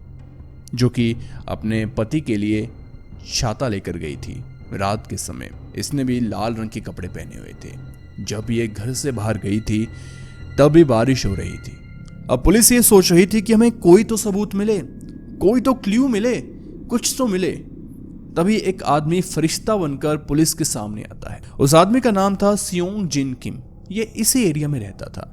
जो कि अपने पति के लिए छाता लेकर गई थी रात के समय। इसने भी लाल रंग के कपड़े पहने हुए थे। जब ये घर से बाहर गई थी तब भी बारिश हो रही थी। अब पुलिस ये सोच रही थी कि हमें कोई तो सबूत मिले, कोई तो क्लू मिले, कुछ तो मिले। तभी एक आदमी फरिश्ता बनकर पुलिस के सामने आता है। उस आदमी का नाम था सियोंग जिन किम। ये इसी एरिया में रहता था।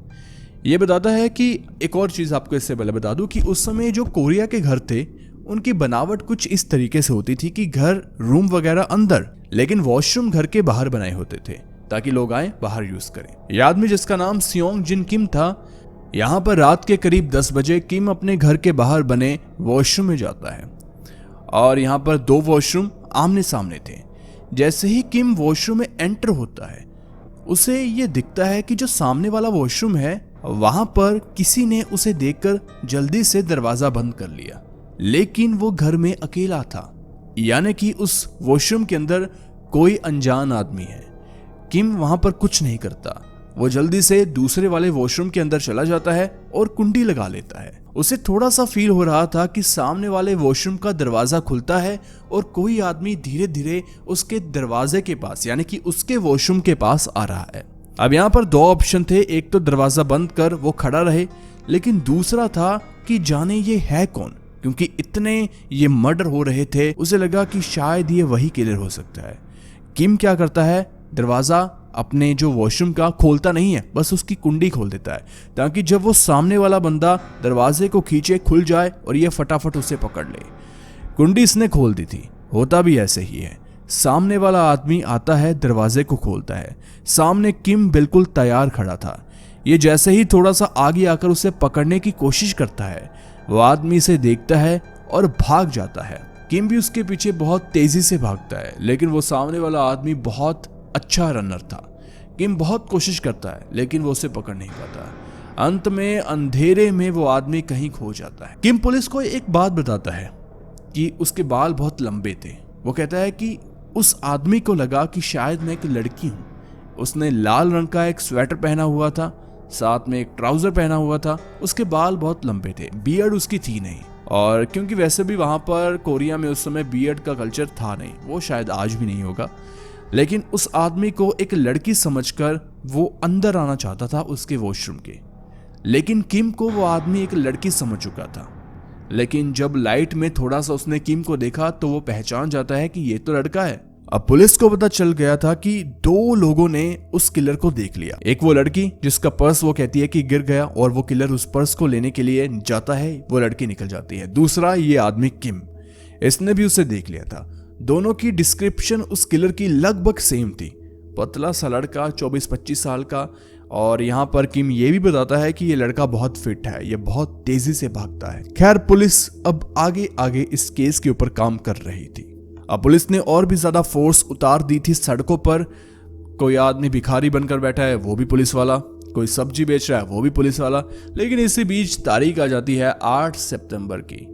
ये बताता है कि एक और चीज आपको इससे पहले बता दूं कि उस समय जो कोरिया के घर थे उनकी बनावट कुछ इस तरीके से होती थी कि घर, रूम वगैरह अंदर, लेकिन वॉशरूम घर के बाहर बनाए होते थे ताकि लोग आए बाहर यूज करें। यह आदमी जिसका नाम सियोंग जिन किम था, यहाँ पर रात के करीब 10 बजे किम अपने घर के बाहर बने वॉशरूम में जाता है और यहाँ पर 2 वॉशरूम आमने सामने थे। जैसे ही किम वॉशरूम में एंटर होता है, उसे ये दिखता है कि जो सामने वाला वॉशरूम है वहां पर किसी ने उसे देखकर जल्दी से दरवाजा बंद कर लिया, लेकिन वो घर में अकेला था, यानी कि उस वॉशरूम के अंदर कोई अनजान आदमी है। किम वहां पर कुछ नहीं करता, वो जल्दी से दूसरे वाले वॉशरूम के अंदर चला जाता है और कुंडी लगा लेता है। उसे थोड़ा सा फील हो रहा था कि सामने वाले वॉशरूम का दरवाजा खुलता है और कोई आदमी धीरे धीरे उसके दरवाजे के पास, यानी कि उसके वॉशरूम के पास आ रहा है। अब यहाँ पर 2 ऑप्शन थे, एक तो दरवाजा बंद कर वो खड़ा रहे, लेकिन दूसरा था कि जाने ये है कौन, क्योंकि इतने ये मर्डर हो रहे थे। उसे लगा कि शायद ये वही किलर हो सकता है। किम क्या करता है, दरवाजा अपने जो वॉशरूम का खोलता नहीं है, बस उसकी कुंडी खोल देता है ताकि जब वो सामने वाला बंदा दरवाजे को खींचे खुल जाए और ये फटाफट उसे पकड़ ले। कुंडी इसने खोल दी थी। होता भी ऐसे ही है, सामने वाला आदमी आता है, दरवाजे को खोलता है। सामने किम बिल्कुल तैयार खड़ा था। ये जैसे ही थोड़ा सा आगे आकर उसे पकड़ने की कोशिश करता है, वो आदमी इसे देखता है और भाग जाता है। किम भी उसके पीछे बहुत तेजी से भागता है, लेकिन वो सामने वाला आदमी बहुत अच्छा रनर था। किम बहुत कोशिश करता है लेकिन वो उसे पकड़ नहीं पाता। अंत में अंधेरे में वो आदमी कहीं खो जाता है। किम पुलिस को एक बात बताता है कि उसके बाल बहुत लंबे थे। वो कहता है कि उस आदमी को लगा कि शायद मैं एक लड़की हूं। उसने लाल रंग का एक स्वेटर पहना हुआ था, साथ में एक ट्राउजर पहना हुआ था। उसके बाल बहुत लंबे थे, बियर्ड उसकी थी नहीं, और क्योंकि वैसे भी वहां पर कोरिया में उस समय बियर्ड का कल्चर था नहीं, वो शायद आज भी नहीं होगा। लेकिन उस आदमी को एक लड़की समझकर वो अंदर आना चाहता था उसके वॉशरूम के, लेकिन किम को वो आदमी एक लड़की समझ चुका था। लेकिन जब लाइट में थोड़ा सा उसने किम को देखा तो वो पहचान जाता है कि ये तो लड़का है। अब पुलिस को पता चल गया था कि 2 लोगों ने उस किलर को देख लिया। एक वो लड़की जिसका पर्स वो कहती है कि गिर गया और वो किलर उस पर्स को लेने के लिए जाता है, वो लड़की निकल जाती है। दूसरा ये आदमी किम, इसने भी उसे देख लिया था। दोनों की डिस्क्रिप्शन उस किलर की लगभग सेम थी। पतला सा लड़का, 24-25 साल का। और यहाँ पर किम ये भी बताता है कि ये लड़का बहुत फिट है, ये बहुत तेजी से भागता है। खैर, पुलिस अब आगे आगे इस केस के ऊपर काम कर रही थी। अब पुलिस ने और भी ज्यादा फोर्स उतार दी थी सड़कों पर। कोई आदमी भिखारी बनकर बैठा है, वो भी पुलिस वाला। कोई सब्जी बेच रहा है वो भी पुलिस वाला। लेकिन इसी बीच तारीख आ जाती है 8 सितंबर की।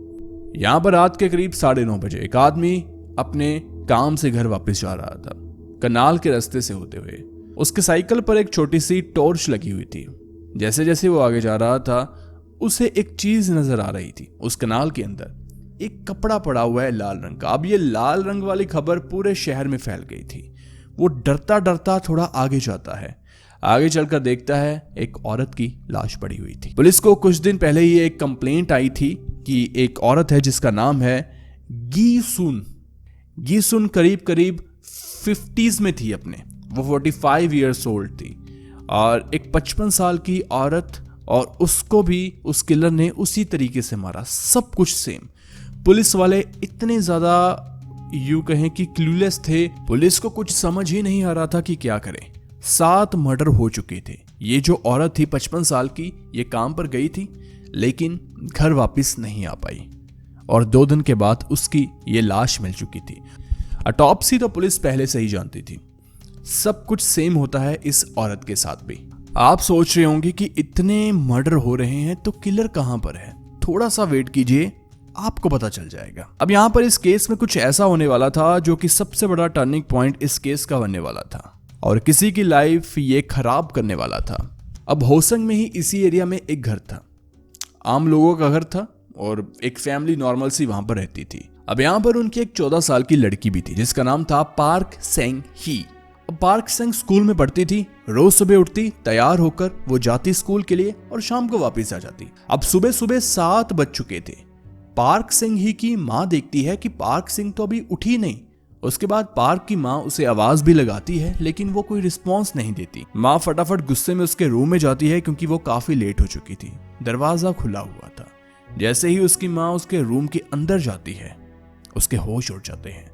यहाँ पर रात के करीब 9:30 बजे एक आदमी अपने काम से घर वापस जा रहा था। कनाल के रास्ते से होते हुए उसके साइकिल पर एक छोटी सी टॉर्च लगी हुई थी। जैसे जैसे वो आगे जा रहा था उसे एक चीज नजर आ रही थी। उस कनाल के अंदर एक कपड़ा पड़ा हुआ है लाल रंग का। अब ये लाल रंग वाली खबर पूरे शहर में फैल गई थी। वो डरता डरता थोड़ा आगे जाता है। आगे चलकर देखता है एक औरत की लाश पड़ी हुई थी। पुलिस को कुछ दिन पहले ही एक कंप्लेंट आई थी कि एक औरत है जिसका नाम है गीसुन करीब करीब 50s में थी अपने। वो 45 ईयर्स ओल्ड थी और एक 55 साल की औरत, और उसको भी उस किलर ने उसी तरीके से मारा। सब कुछ सेम। पुलिस वाले इतने ज्यादा यूं कहें कि क्लूलेस थे, पुलिस को कुछ समझ ही नहीं आ रहा था कि क्या करें। 7 मर्डर हो चुके थे। ये जो औरत थी 55 साल की, ये काम पर गई थी लेकिन घर वापस नहीं आ पाई और 2 दिन के बाद उसकी ये लाश मिल चुकी थी। ऑटोप्सी तो पुलिस पहले से ही जानती थी। सब कुछ सेम होता है इस औरत के साथ भी। आप सोच रहे होंगे कि इतने मर्डर हो रहे हैं तो किलर कहां पर है। थोड़ा सा वेट कीजिए, आपको पता चल जाएगा। अब यहां पर इस केस में कुछ ऐसा होने वाला था जो कि सबसे बड़ा टर्निंग पॉइंट इस केस का बनने वाला था और किसी की लाइफ ये खराब करने वाला था। अब होसंग में ही इसी एरिया में एक घर था। आम लोगों का घर था और एक फैमिली नॉर्मल सी वहां पर रहती थी। अब यहाँ पर उनकी एक 14 साल की लड़की भी थी जिसका नाम था पार्क सेंग ही। पार्क सेंग स्कूल में पढ़ती थी। रोज सुबह उठती, तैयार होकर वो जाती स्कूल के लिए और शाम को वापस आ जाती। अब सुबह सुबह 7 बज चुके थे। पार्क सिंह ही की माँ देखती है कि पार्क सिंह तो अभी उठी नहीं। उसके बाद पार्क की माँ उसे आवाज भी लगाती है लेकिन वो कोई रिस्पॉन्स नहीं देती। माँ फटाफट गुस्से में उसके रूम में जाती है क्योंकि वो काफी लेट हो चुकी थी। दरवाजा खुला हुआ था। जैसे ही उसकी माँ उसके रूम के अंदर जाती है उसके होश उड़ जाते हैं।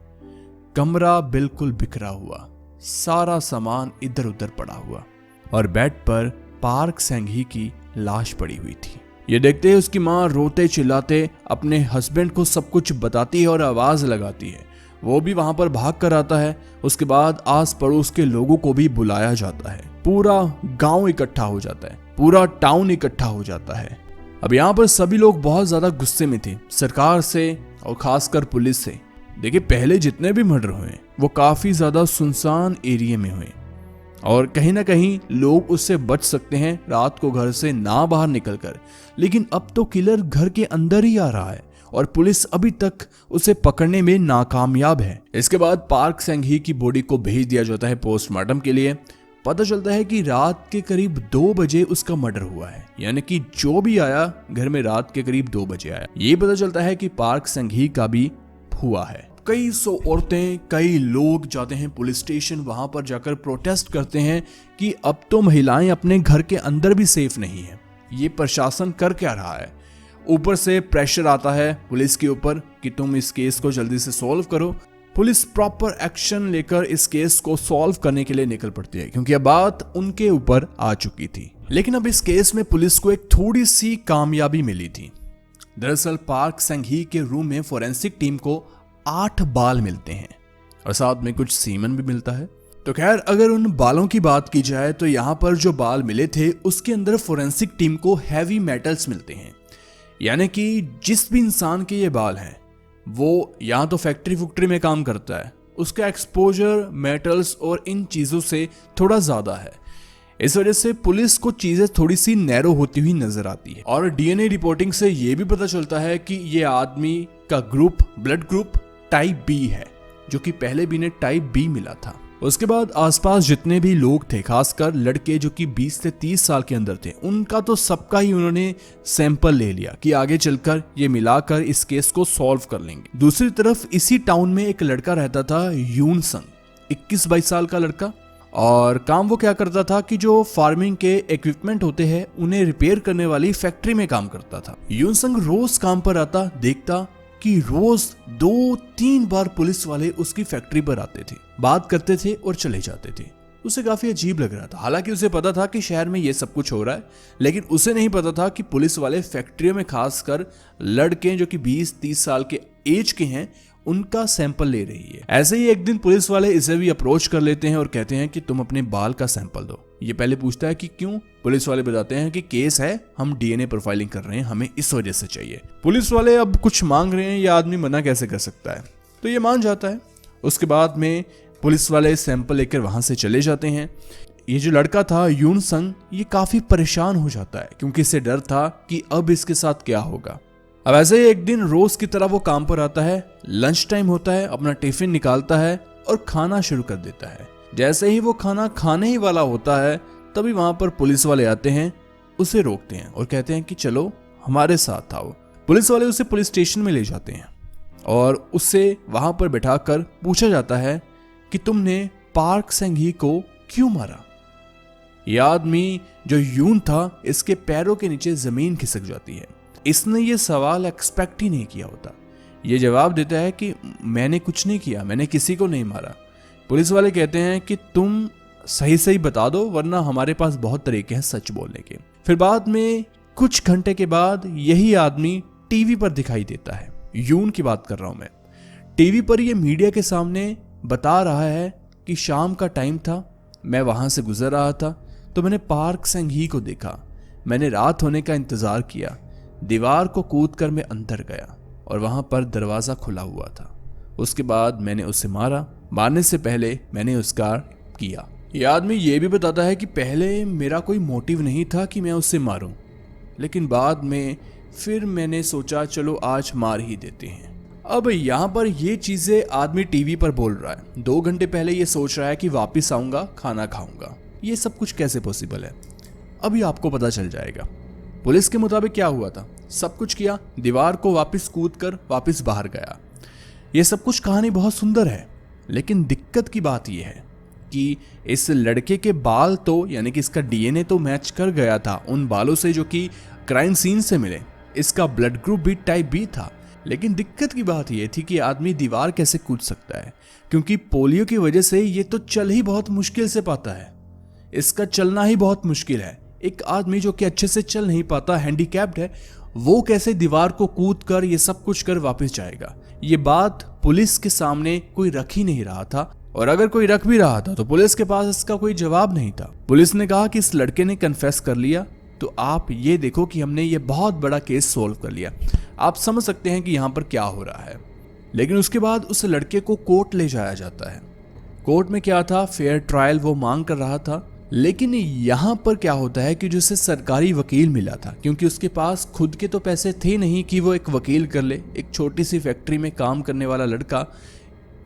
कमरा बिल्कुल बिखरा हुआ, सारा सामान इधर उधर पड़ा हुआ और बेड पर पार्क सेंघी की लाश पड़ी हुई थी। ये देखते ही उसकी माँ रोते चिल्लाते अपने हस्बैंड को सब कुछ बताती है और आवाज लगाती है। वो भी वहां पर भाग कर आता है। उसके बाद आस पड़ोस के लोगों को भी बुलाया जाता है। पूरा गांव इकट्ठा हो जाता है, पूरा टाउन इकट्ठा हो जाता है। अब यहाँ पर सभी लोग बहुत ज्यादा गुस्से में थे, सरकार से और खासकर पुलिस से। देखिए, पहले जितने भी मर्डर हुए वो काफी ज्यादा सुनसान एरिया में हुए और कहीं ना कहीं लोग उससे बच सकते हैं रात को घर से ना बाहर निकलकर। लेकिन अब तो किलर घर के अंदर ही आ रहा है और पुलिस अभी तक उसे पकड़ने में नाकामयाब है। इसके बाद पार्क सेंघी की बॉडी को भेज दिया जाता है पोस्टमार्टम के लिए। पता चलता है कि रात के करीब 2 बजे उसका मर्डर हुआ है, यानी कि जो भी आया घर में रात के करीब 2 बजे आया। ये पता चलता है कि पार्क सेंघी का भी हुआ है। कई 100 औरतें, कई लोग जाते हैं पुलिस स्टेशन। वहां पर जाकर प्रोटेस्ट करते हैं कि अब तो महिलाएं अपने घर के अंदर भी सेफ नहीं है। ये प्रशासन कर क्या रहा है। ऊपर से प्रेशर आता है पुलिस के ऊपर कि तुम इस केस को जल्दी से सॉल्व करो। पुलिस प्रॉपर एक्शन लेकर इस केस को सॉल्व करने के लिए निकल पड़ती है क्योंकि अब बात उनके ऊपर आ चुकी थी। लेकिन अब इस केस में पुलिस को एक थोड़ी सी कामयाबी मिली थी। दरअसल पार्क सेंघी के रूम में फोरेंसिक टीम को 8 बाल मिलते हैं और साथ में कुछ सीमन भी मिलता है। तो खैर, अगर उन बालों की बात की जाए तो यहाँ पर जो बाल मिले थे उसके अंदर फोरेंसिक टीम को हैवी मेटल्स मिलते हैं। यानी कि जिस भी इंसान के ये बाल हैं वो या तो फैक्ट्री में काम करता है, उसका एक्सपोजर मेटल्स और इन चीज़ों से थोड़ा ज़्यादा है। इस वजह से पुलिस को चीज़ें थोड़ी सी नैरो होती हुई नजर आती है। और डीएनए रिपोर्टिंग से ये भी पता चलता है कि ये आदमी का group, blood group type B है, जो कि पहले भी ने टाइप बी मिला था। उसके बाद आसपास जितने भी लोग थे, खासकर लड़के जो कि 20 से 30 साल के अंदर थे, उनका तो सबका ही उन्होंने सैंपल ले लिया कि आगे चलकर ये मिलाकर इस केस को सॉल्व कर लेंगे। दूसरी तरफ इसी टाउन में एक लड़का रहता था, यून संग, 21-22 साल का लड़का। और काम वो क्या करता था कि जो फार्मिंग के इक्विपमेंट होते हैं उन्हें रिपेयर करने वाली फैक्ट्री में काम करता था। यून संग रोज काम पर आता, देखता कि रोज 2-3 बार पुलिस वाले उसकी फैक्ट्री पर आते थे, बात करते थे और चले जाते थे। उसे काफी अजीब लग रहा था। हालांकि उसे पता था कि शहर में ये सब कुछ हो रहा है, लेकिन उसे नहीं पता था कि पुलिस वाले फैक्ट्रियों में खासकर लड़के जो कि 20-30 साल के एज के हैं उनका सैंपल ले रही है। ऐसे ही एक दिन पुलिस वाले इसे भी अप्रोच कर लेते हैं और कहते हैं कि तुम अपने बाल का सैंपल दो। ये पहले पूछता है कि क्यों। पुलिस वाले बताते हैं कि केस है, हम डीएनए प्रोफाइलिंग कर रहे हैं, हमें इस वजह से चाहिए। पुलिस वाले अब कुछ मांग रहे हैं, ये आदमी मना कैसे कर सकता है, तो ये मान जाता है। उसके बाद में पुलिस वाले सैंपल लेकर वहां से चले जाते हैं। ये जो लड़का था यून संग, ये काफी परेशान हो जाता है क्योंकि इसे डर था कि अब इसके साथ क्या होगा। अब ऐसे ही एक दिन रोज की तरह वो काम पर आता है। लंच टाइम होता है, अपना टिफिन निकालता है और खाना शुरू कर देता है। जैसे ही वो खाना खाने ही वाला होता है तभी वहां पर पुलिस वाले आते हैं, उसे रोकते हैं और कहते हैं कि चलो हमारे साथ आओ। पुलिस वाले उसे पुलिस स्टेशन में ले जाते हैं और उससे वहां पर बैठाकर पूछा जाता है कि तुमने पार्क सेंग-ही को क्यों मारा। यह आदमी जो यून था, इसके पैरों के नीचे जमीन खिसक जाती है। इसने ये सवाल एक्सपेक्ट ही नहीं किया होता। ये जवाब देता है कि मैंने कुछ नहीं किया, मैंने किसी को नहीं मारा। पुलिस वाले कहते हैं कि तुम सही सही बता दो वरना हमारे पास बहुत तरीके हैं सच बोलने के। फिर बाद में कुछ घंटे के बाद यही आदमी टीवी पर दिखाई देता है। यून की बात कर रहा हूं मैं। टीवी पर ये मीडिया के सामने बता रहा है कि शाम का टाइम था, मैं वहां से गुजर रहा था तो मैंने पार्क सेंग-ही को देखा। मैंने रात होने का इंतजार किया, दीवार को कूदकर मैं अंदर गया और वहां पर दरवाजा खुला हुआ था। उसके बाद मैंने उसे मारा। मारने से पहले मैंने उसका किया। यह आदमी ये भी बताता है कि पहले मेरा कोई मोटिव नहीं था कि मैं उसे मारूं, लेकिन बाद में फिर मैंने सोचा चलो आज मार ही देते हैं। अब यहाँ पर ये चीजें आदमी टीवी पर बोल रहा है। 2 घंटे पहले ये सोच रहा है कि वापिस आऊंगा, खाना खाऊंगा। ये सब कुछ कैसे पॉसिबल है, अभी आपको पता चल जाएगा। पुलिस के मुताबिक क्या हुआ था, सब कुछ किया, दीवार को वापस कूदकर वापस बाहर गया। ये सब कुछ कहानी बहुत सुंदर है, लेकिन दिक्कत की बात यह है कि इस लड़के के बाल तो यानी कि इसका डीएनए तो मैच कर गया था उन बालों से जो कि क्राइम सीन से मिले। इसका ब्लड ग्रुप भी टाइप बी था। लेकिन दिक्कत की बात यह थी कि आदमी दीवार कैसे कूद सकता है, क्योंकि पोलियो की वजह से ये तो चल ही बहुत मुश्किल से पाता है। इसका चलना ही बहुत मुश्किल है। एक आदमी जो कि अच्छे से चल नहीं पाता, हैंडीकैप्ड है, वो कैसे दीवार को कूद कर ये सब कुछ कर वापस जाएगा। ये बात पुलिस के सामने कोई रख ही नहीं रहा था, और अगर कोई रख भी रहा था तो पुलिस के पास इसका कोई जवाब नहीं था। पुलिस ने कहा कि इस लड़के ने कन्फेस कर लिया, तो आप ये देखो कि हमने ये बहुत बड़ा केस सोल्व कर लिया। आप समझ सकते हैं कि यहाँ पर क्या हो रहा है। लेकिन उसके बाद उस लड़के को कोर्ट ले जाया जाता है। कोर्ट में क्या था, फेयर ट्रायल वो मांग कर रहा था। लेकिन यहाँ पर क्या होता है कि जो उसे सरकारी वकील मिला था, क्योंकि उसके पास खुद के तो पैसे थे नहीं कि वो एक वकील कर ले। एक छोटी सी फैक्ट्री में काम करने वाला लड़का,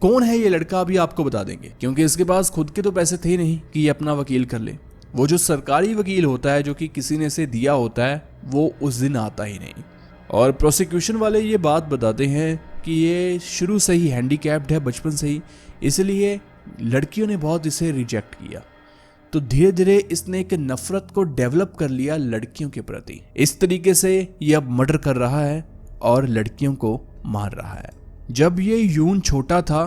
कौन है ये लड़का अभी आपको बता देंगे, क्योंकि इसके पास खुद के तो पैसे थे नहीं कि ये अपना वकील कर ले। वो जो सरकारी वकील होता है जो कि किसी ने से दिया होता है, वो उस दिन आता ही नहीं। और प्रोसिक्यूशन वाले ये बात बताते हैं कि ये शुरू से ही हैंडीकैप्ड है, बचपन से ही, इसलिए लड़कियों ने बहुत इसे रिजेक्ट किया। तो धीरे धीरे इसने एक नफरत को डेवलप कर लिया लड़कियों के प्रति। इस तरीके से ये अब मर्डर कर रहा है और लड़कियों को मार रहा है। जब ये यून छोटा था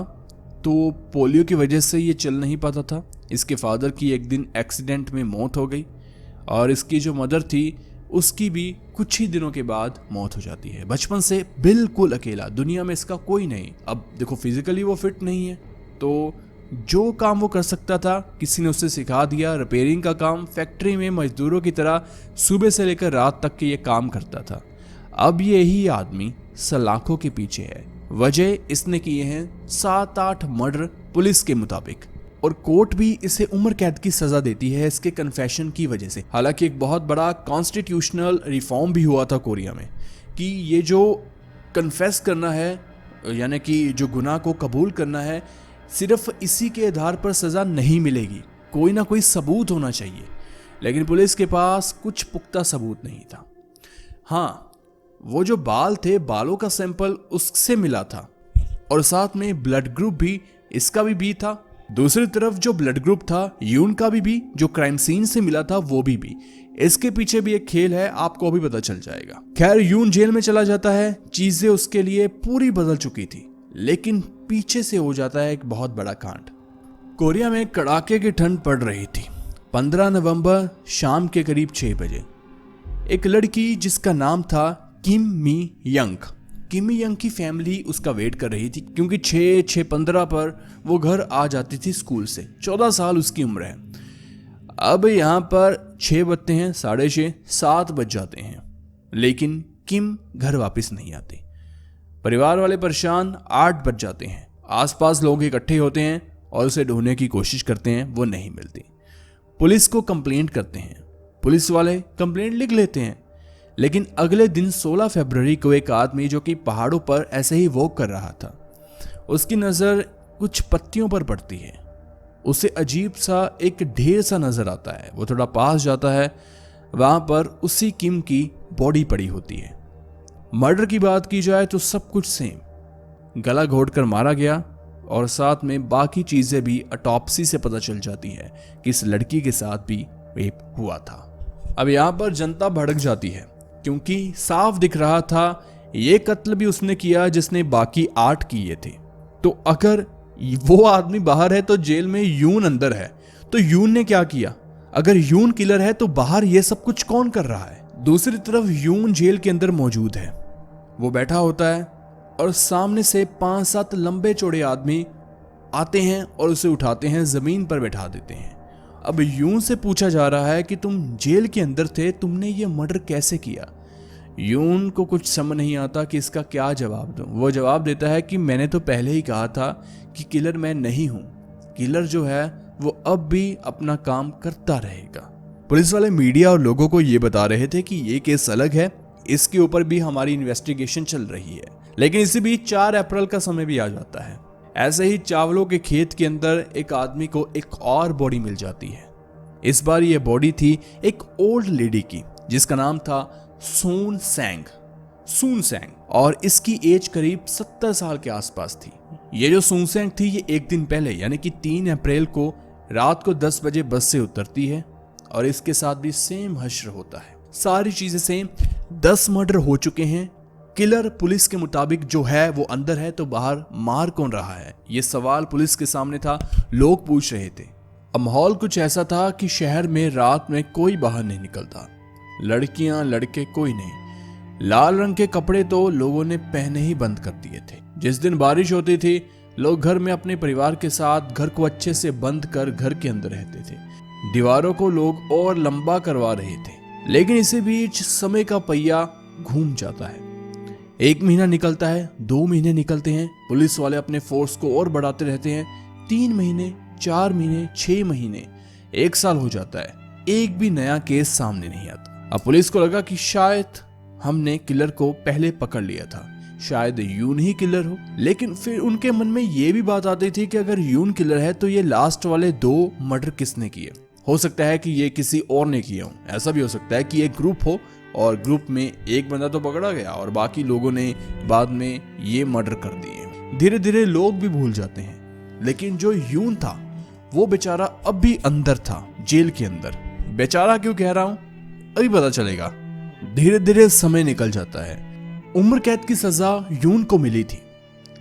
तो पोलियो की वजह से ये चल नहीं पाता था। इसके फादर की एक दिन एक्सीडेंट में मौत हो गई और इसकी जो मदर थी उसकी भी कुछ ही दिनों के बाद मौत हो जाती है। बचपन से बिल्कुल अकेला, दुनिया में इसका कोई नहीं। अब देखो फिजिकली वो फिट नहीं है, तो जो काम वो कर सकता था किसी ने उसे सिखा दिया। रिपेयरिंग का काम, फैक्ट्री में मजदूरों की तरह सुबह से लेकर रात तक के ये काम करता था। अब यही आदमी सलाखों के पीछे है। वजह इसने किए हैं 7-8 मर्डर पुलिस के मुताबिक, और कोर्ट भी इसे उम्र कैद की सजा देती है इसके कन्फेशन की वजह से। हालांकि एक बहुत बड़ा कॉन्स्टिट्यूशनल रिफॉर्म भी हुआ था कोरिया में कि ये जो कन्फेस करना है यानी कि जो गुनाह को कबूल करना है, सिर्फ इसी के आधार पर सजा नहीं मिलेगी, कोई ना कोई सबूत होना चाहिए। लेकिन पुलिस के पास कुछ पुख्ता सबूत नहीं था। हाँ, वो जो बाल थे, बालों का सैंपल उससे मिला था और साथ में ब्लड ग्रुप भी, इसका भी बी था। दूसरी तरफ जो ब्लड ग्रुप था यून का भी, जो क्राइम सीन से मिला था वो भी। इसके पीछे भी एक खेल है, आपको अभी पता चल जाएगा। खैर, यून जेल में चला जाता है। चीजें उसके लिए पूरी बदल चुकी थी, लेकिन पीछे से हो जाता है एक बहुत बड़ा कांड। कोरिया में कड़ाके की ठंड पड़ रही थी। 15 नवंबर शाम के करीब 6 बजे एक लड़की जिसका नाम था किम मी यंग, किम यंग की फैमिली उसका वेट कर रही थी, क्योंकि 6:15 पर वो घर आ जाती थी स्कूल से। 14 साल उसकी उम्र है। अब यहाँ पर 6 बजते हैं, 6:30, 7 बज जाते हैं, लेकिन किम घर वापस नहीं आती। परिवार वाले परेशान, 8 बज जाते हैं। आसपास लोग इकट्ठे होते हैं और उसे ढूंढने की कोशिश करते हैं, वो नहीं मिलती। पुलिस को कंप्लेंट करते हैं, पुलिस वाले कंप्लेंट लिख लेते हैं, लेकिन अगले दिन 16 फरवरी को एक आदमी जो कि पहाड़ों पर ऐसे ही वॉक कर रहा था, उसकी नज़र कुछ पत्तियों पर पड़ती है। उसे अजीब सा एक ढेर सा नज़र आता है। वो थोड़ा पास जाता है, वहाँ पर उसी किम की बॉडी पड़ी होती है। मर्डर की बात की जाए तो सब कुछ सेम, गला घोंटकर मारा गया, और साथ में बाकी चीज़ें भी ऑटोप्सी से पता चल जाती है कि इस लड़की के साथ भी रेप हुआ था। अब यहाँ पर जनता भड़क जाती है, क्योंकि साफ दिख रहा था ये कत्ल भी उसने किया जिसने बाकी 8 किए थे। तो अगर वो आदमी बाहर है तो जेल में यून अंदर है, तो यून ने क्या किया? अगर यून किलर है तो बाहर ये सब कुछ कौन कर रहा है? दूसरी तरफ यून जेल के अंदर मौजूद है। वो बैठा होता है और सामने से 5-7 लंबे चौड़े आदमी आते हैं और उसे उठाते हैं, जमीन पर बैठा देते हैं। अब यून से पूछा जा रहा है कि तुम जेल के अंदर थे, तुमने ये मर्डर कैसे किया? यून को कुछ समझ नहीं आता कि इसका क्या जवाब दूं। वो जवाब देता है कि मैंने तो पहले ही कहा था कि किलर मैं नहीं हूं। किलर जो है वो अब भी अपना काम करता रहेगा। पुलिस वाले मीडिया और लोगों को ये बता रहे थे कि ये केस अलग है, इसके ऊपर भी हमारी इन्वेस्टिगेशन चल रही है। लेकिन इसी बीच 4 अप्रैल का समय भी आ जाता है। ऐसे ही चावलों के खेत के अंदर एक आदमी को एक और बॉडी मिल जाती है। इस बार ये बॉडी थी एक ओल्ड लेडी की, जिसका नाम था सून सैंग, और इसकी एज करीब 70 साल के आसपास थी। ये जो सून सैंग थी, ये एक दिन पहले यानी कि 3 अप्रैल को रात को 10 बजे बस से उतरती है, और इसके साथ भी सेम हश्र होता है। सारी चीजें सेम। 10 मर्डर हो चुके हैं। किलर पुलिस के मुताबिक जो है वो अंदर है, तो बाहर मार कौन रहा है? ये सवाल पुलिस के सामने था, लोग पूछ रहे थे। अब माहौल कुछ ऐसा था कि शहर में रात में कोई बाहर नहीं निकलता, लड़कियां लड़के कोई नहीं। लाल रंग के कपड़े तो लोगों ने पहने ही बंद कर दिए थे। जिस दिन बारिश होती थी, लोग घर में अपने परिवार के साथ घर को अच्छे से बंद कर घर के अंदर रहते थे। दीवारों को लोग और लंबा करवा रहे थे। लेकिन इसी बीच समय का पहिया घूम जाता है। 1 महीना निकलता है, 2 महीने निकलते हैं, पुलिस वाले अपने फोर्स को और बढ़ाते रहते हैं। 3 महीने, 4 महीने, 6 महीने, 1 साल हो जाता है, एक भी नया केस सामने नहीं आता। अब पुलिस को लगा कि शायद हमने किलर को पहले पकड़ लिया था, शायद यून ही किलर हो। लेकिन फिर उनके मन में ये भी बात आती थी कि अगर यून किलर है तो ये लास्ट वाले 2 मर्डर किसने किए? हो सकता है कि ये किसी और ने किया हो। ऐसा भी हो सकता है कि एक ग्रुप हो और ग्रुप में एक बंदा तो पकड़ा गया और बाकी लोगों ने बाद में ये मर्डर कर दिए। धीरे धीरे लोग भी भूल जाते हैं, लेकिन जो यून था वो बेचारा अब भी अंदर था, जेल के अंदर। बेचारा क्यों कह रहा हूं, अभी पता चलेगा। धीरे धीरे समय निकल जाता है। उम्र कैद की सजा यून को मिली थी,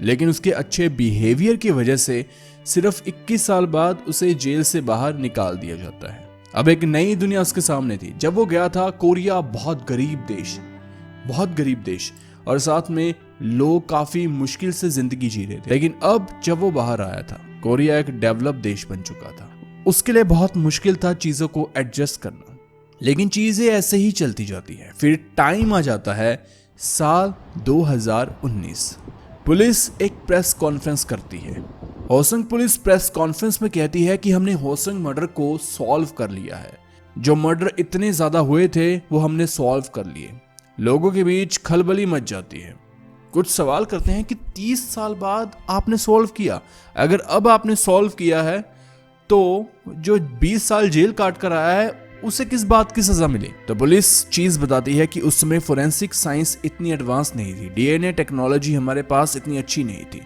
लेकिन उसके अच्छे बिहेवियर की वजह से सिर्फ 21 साल बाद उसे जेल से बाहर निकाल दिया जाता है। अब एक नई दुनिया उसके सामने थी। जब वो गया था, कोरिया बहुत गरीब देश, और साथ में लोग काफी मुश्किल से जिंदगी जी रहे थे। लेकिन अब जब वो बाहर आया था, कोरिया एक डेवलप देश बन चुका था। उसके लिए बहुत मुश्किल था चीजों को एडजस्ट करना, लेकिन चीजें ऐसे ही चलती जाती है। फिर टाइम आ जाता है साल 2019। पुलिस एक प्रेस कॉन्फ्रेंस करती है। होसंग पुलिस प्रेस कॉन्फ्रेंस में कहती है कि हमने होसंग मर्डर को सॉल्व कर लिया है। जो मर्डर इतने ज्यादा हुए थे वो हमने सॉल्व कर लिए। लोगों के बीच खलबली मच जाती है। कुछ सवाल करते हैं कि 30 साल बाद आपने सॉल्व किया, अगर अब आपने सॉल्व किया है तो जो 20 साल जेल काट कर आया है उसे किस बात की सजा मिली? तो पुलिस चीज बताती है कि उस समय फोरेंसिक साइंस इतनी एडवांस नहीं थी, डीएनए टेक्नोलॉजी हमारे पास इतनी अच्छी नहीं थी,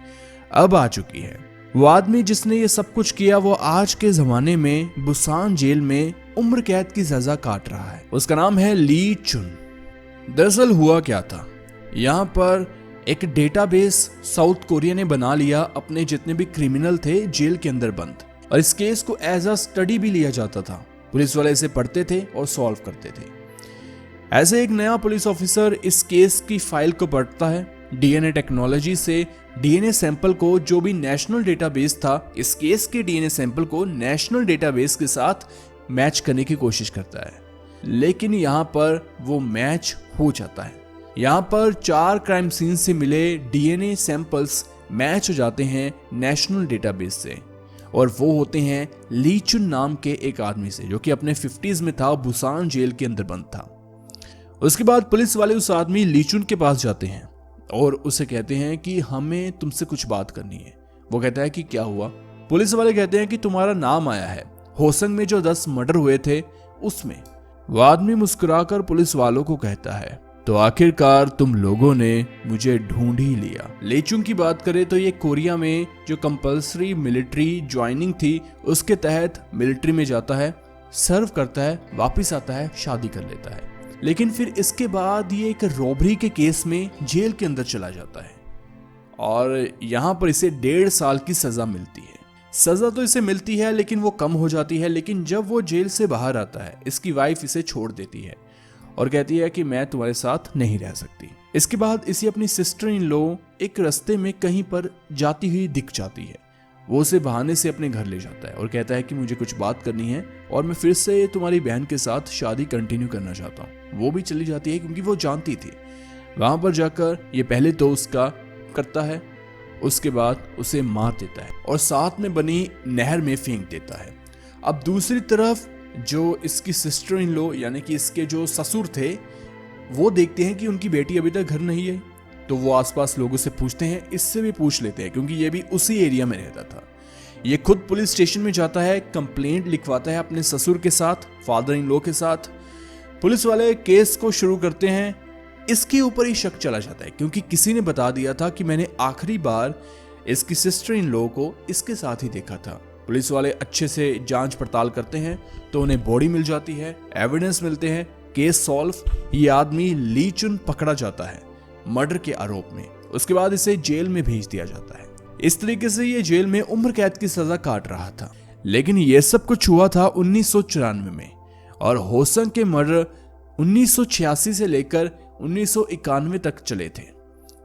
अब आ चुकी है। वो आदमी जिसने ये सब कुछ किया वो आज के जमाने में बुसान जेल में उम्र कैद की सजा काट रहा है। उसका नाम है ली चुन। दरअसल हुआ क्या था, यहाँ पर एक डेटाबेस साउथ कोरिया ने बना लिया, अपने जितने भी क्रिमिनल थे जेल के अंदर बंद, और इस केस को एज अ स्टडी भी लिया जाता था। पुलिस वाले इसे पढ़ते थे और सॉल्व करते थे। ऐसे एक नया पुलिस ऑफिसर इस केस की फाइल को पढ़ता है डीएनए टेक्नोलॉजी से डीएनए सैंपल को, जो भी नेशनल डेटाबेस था, इस केस के डीएनए सैंपल को नेशनल डेटाबेस के साथ मैच करने की कोशिश करता है, लेकिन यहाँ पर वो मैच हो जाता है। यहाँ पर 4 क्राइम सीन से मिले डीएनए सैंपल्स मैच हो जाते हैं नेशनल डेटाबेस से, और वो होते हैं ली चुन नाम के एक आदमी से, जो कि अपने 50s में था, बुसान जेल के अंदर बंद था। उसके बाद पुलिस वाले उस आदमी ली चुन के पास जाते हैं और उसे कहते हैं कि हमें तुमसे कुछ बात करनी है। वो कहता है कि क्या हुआ? पुलिस वाले कहते हैं कि तुम्हारा नाम आया है होसंग में जो 10 मर्डर हुए थे उसमें। वो आदमी मुस्कुराकर पुलिस वालों को कहता है, तो आखिरकार तुम लोगों ने मुझे ढूंढ ही लिया। लेचुंग की बात करें तो ये कोरिया में जो कंपल्सरी मिलिट्री ज्वाइनिंग थी उसके तहत मिलिट्री में जाता है, सर्व करता है, वापस आता है, शादी कर लेता है। लेकिन फिर इसके बाद ये एक रॉबरी के केस में जेल के अंदर चला जाता है और यहाँ पर इसे 1.5 साल की सजा मिलती है। सजा तो इसे मिलती है लेकिन वो कम हो जाती है। लेकिन जब वो जेल से बाहर आता है, इसकी वाइफ इसे छोड़ देती है और कहती है कि मैं तुम्हारे साथ नहीं रह सकती। इसके बाद इसे अपनी सिस्टर इन लॉ एक रास्ते में कहीं पर जाती हुई दिख जाती है। वो उसे बहाने से अपने घर ले जाता है और कहता है कि मुझे कुछ बात करनी है और मैं फिर से तुम्हारी बहन के साथ शादी कंटिन्यू करना चाहता हूँ। वो भी चली जाती है क्योंकि वो जानती थी। वहां पर जाकर ये पहले तो उसका करता है, उसके बाद उसे मार देता है और साथ में बनी नहर में फेंक देता है। अब दूसरी तरफ जो इसकी सिस्टर इन लॉ यानी कि इसके जो ससुर थे, वो देखते हैं कि उनकी बेटी अभी तक घर नहीं है, तो वो आसपास लोगों से पूछते हैं, इससे भी पूछ लेते हैं क्योंकि ये भी उसी एरिया में रहता था। ये खुद पुलिस स्टेशन में जाता है, कंप्लेंट लिखवाता है अपने ससुर के साथ, फादर इन लॉ के साथ। पुलिस वाले केस को शुरू करते हैं। इसके ऊपर ही शक चला जाता है क्योंकि किसी ने बता दिया था कि मैंने आखिरी बार इसकी सिस्टर इन लॉ को इसके साथ ही देखा था। पुलिस वाले अच्छे से जांच पड़ताल करते हैं तो उन्हें बॉडी मिल जाती है, एविडेंस मिलते हैं, केस सॉल्व। ये आदमी ली चुन पकड़ा जाता है मर्डर के आरोप में। उसके बाद इसे जेल में भेज दिया जाता है। इस तरीके से ये जेल में उम्र कैद की सजा काट रहा था। लेकिन ये सब कुछ हुआ था 1994 में और होसंग के मर्डर 1986 से लेकर 1991 तक चले थे।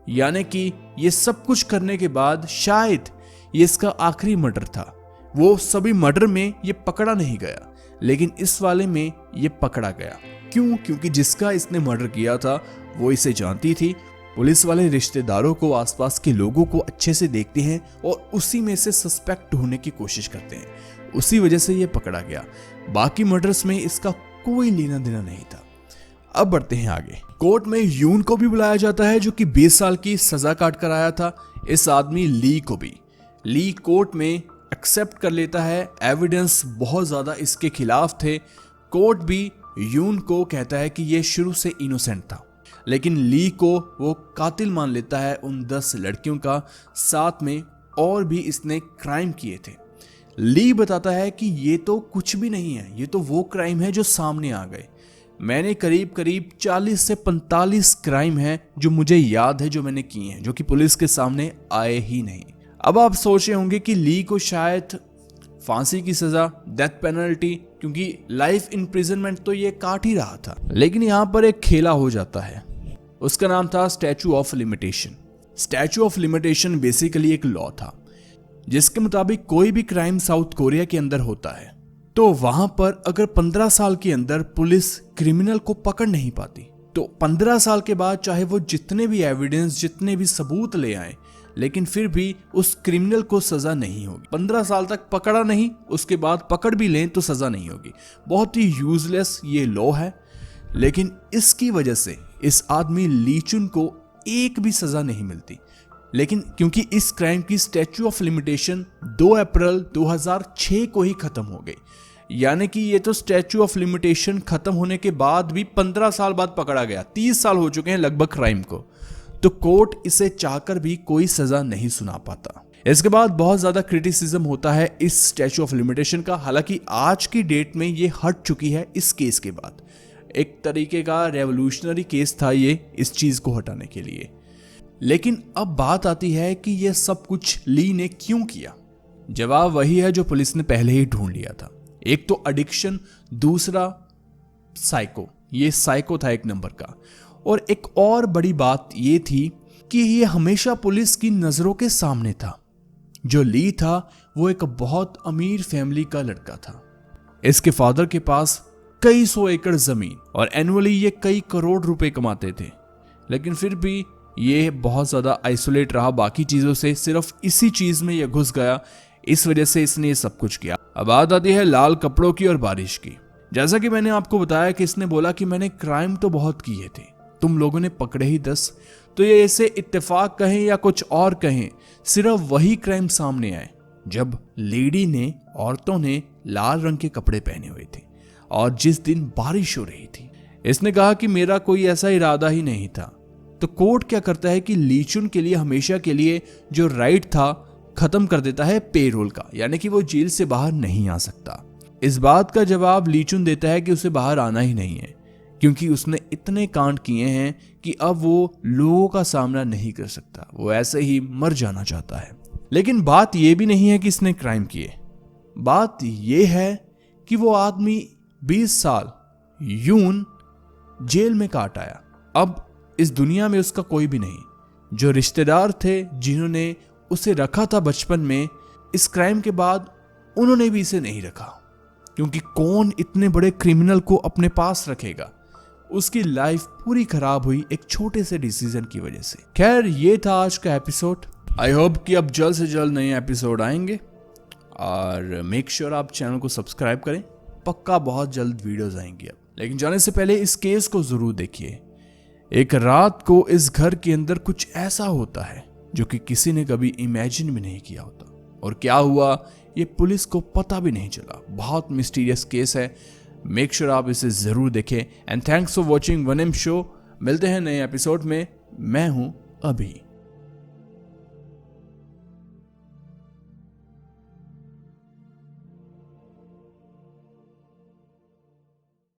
यानी कि ये सब कुछ करने के बाद शायद ये इसका आखिरी मर्डर था। वो सभी मर्डर में ये पकड़ा नहीं गया, लेकिन इस वाले में ये पकड़ा गया। क्यों? क्योंकि जिसका इसने मर्डर किया था वो इसे जानती थी। पुलिस वाले रिश्तेदारों को, आसपास के लोगों को अच्छे से देखते हैं और उसी में से सस्पेक्ट होने की कोशिश करते हैं। उसी वजह से ये पकड़ा गया। बाकी मर्डर्स में इसका कोई लेना देना नहीं था। अब बढ़ते हैं आगे। कोर्ट में यून को भी बुलाया जाता है जो कि 20 साल की सजा काट कर आया था। इस आदमी ली को भी ली कोर्ट में एक्सेप्ट कर लेता है। एविडेंस बहुत ज्यादा इसके खिलाफ थे। कोर्ट भी यून को कहता है कि ये शुरू से इनोसेंट था, लेकिन ली को वो कातिल मान लेता है उन 10 लड़कियों का। साथ में और भी इसने क्राइम किए थे। ली बताता है कि ये तो कुछ भी नहीं है, ये तो वो क्राइम है जो सामने आ गए। मैंने करीब 40 से 45 क्राइम हैं जो मुझे याद है जो मैंने किए हैं, जो कि पुलिस के सामने आए ही नहीं। अब आप सोच रहे होंगे कि ली को शायद फांसी की सजा, डेथ पेनल्टी, क्योंकि लाइफ इम्प्रिजनमेंट तो ये काट ही रहा था। लेकिन यहाँ पर एक खेला हो जाता है। उसका नाम था statue of limitation. Statue of limitation basically एक लॉ था जिसके मुताबिक कोई भी क्राइम साउथ कोरिया के अंदर होता है तो वहां पर अगर 15 साल के अंदर पुलिस क्रिमिनल को पकड़ नहीं पाती तो 15 साल के बाद चाहे वो जितने भी एविडेंस, जितने भी सबूत ले आए, लेकिन फिर भी उस क्रिमिनल को सजा नहीं होगी। 15 साल तक पकड़ा नहीं, उसके बाद पकड़ भी लें तो सजा नहीं होगी। बहुत ही यूजलेस ये लॉ है। लेकिन इसकी वजह से इस आदमी ली चुन को एक भी सजा नहीं मिलती। लेकिन क्योंकि इस क्राइम की स्टैचू ऑफ लिमिटेशन 2 अप्रैल 2006 को ही खत्म हो गई, यानी कि ये तो स्टैचू ऑफ लिमिटेशन खत्म होने के बाद भी 15 साल बाद पकड़ा गया। 30 साल हो चुके हैं लगभग क्राइम को, तो कोर्ट इसे चाहकर भी कोई सजा नहीं सुना पाता। इसके बाद बहुत ज्यादा क्रिटिसिज्म होता है इस स्टैचू ऑफ लिमिटेशन का। हालांकि आज की डेट में ये हट चुकी है इस केस के बाद। एक तरीके का रेवोल्यूशनरी केस था ये इस चीज को हटाने के लिए। लेकिन अब बात आती है कि यह सब कुछ ली ने क्यों किया। जवाब वही है जो पुलिस ने पहले ही ढूंढ लिया था। एक तो एडिक्शन, दूसरा साइको। ये साइको था एक नंबर का। और एक और बड़ी बात ये थी कि ये हमेशा पुलिस की नजरों के सामने था। जो ली था वो एक बहुत अमीर फैमिली का लड़का था। इसके फादर के पास कई 100 एकड़ जमीन और एनुअली ये कई करोड़ रुपए कमाते थे, लेकिन फिर भी ये बहुत ज्यादा आइसोलेट रहा बाकी चीजों से। सिर्फ इसी चीज में ये घुस गया, इस वजह से इसने ये सब कुछ किया। अब बात आती है लाल कपड़ों की और बारिश की। जैसा कि मैंने आपको बताया कि इसने बोला कि मैंने क्राइम तो बहुत किए थे, तुम लोगों ने पकड़े ही 10। तो ये इसे इत्तेफाक कहें या कुछ और कहें, सिर्फ वही क्राइम सामने आए जब लेडी ने, औरतों ने लाल रंग के कपड़े पहने हुए थे और जिस दिन बारिश हो रही थी। इसने कहा कि मेरा कोई ऐसा इरादा ही नहीं था। तो कोर्ट क्या करता है कि लीचुन के लिए हमेशा के लिए जो राइट था खत्म कर देता है पेरोल का, यानी कि वो जेल से बाहर नहीं आ सकता। इस बात का जवाब लीचुन देता है कि उसे बाहर आना ही नहीं है, क्योंकि उसने इतने कांड किए हैं कि अब वो लोगों का सामना नहीं कर सकता, वो ऐसे ही मर जाना चाहता है। लेकिन बात यह भी नहीं है कि इसने क्राइम किए, बात यह है कि वो आदमी 20 साल यूं जेल में काट आया। अब इस दुनिया में उसका कोई भी नहीं। जो रिश्तेदार थे जिन्होंने उसे रखा था बचपन में, इस क्राइम के बाद उन्होंने भी इसे नहीं रखा, क्योंकि कौन इतने बड़े क्रिमिनल को अपने पास रखेगा। उसकी लाइफ पूरी खराब हुई एक छोटे से डिसीजन की वजह से। खैर, ये था आज का एपिसोड। आई होप कि अब जल्द से जल्द नए एपिसोड आएंगे और मेक श्योर आप चैनल को सब्सक्राइब करें, पक्का बहुत जल्द वीडियोस आएंगी। अब लेकिन जाने से पहले इस केस को जरूर देखिए। एक रात को इस घर के अंदर कुछ ऐसा होता है जो कि किसी ने कभी इमेजिन भी नहीं किया होता, और क्या हुआ ये पुलिस को पता भी नहीं चला। बहुत मिस्टीरियस केस है, मेक श्योर आप इसे जरूर देखें। And thanks for watching 1M show. मिलते हैं नए एपिसोड में। मैं हूं अभी।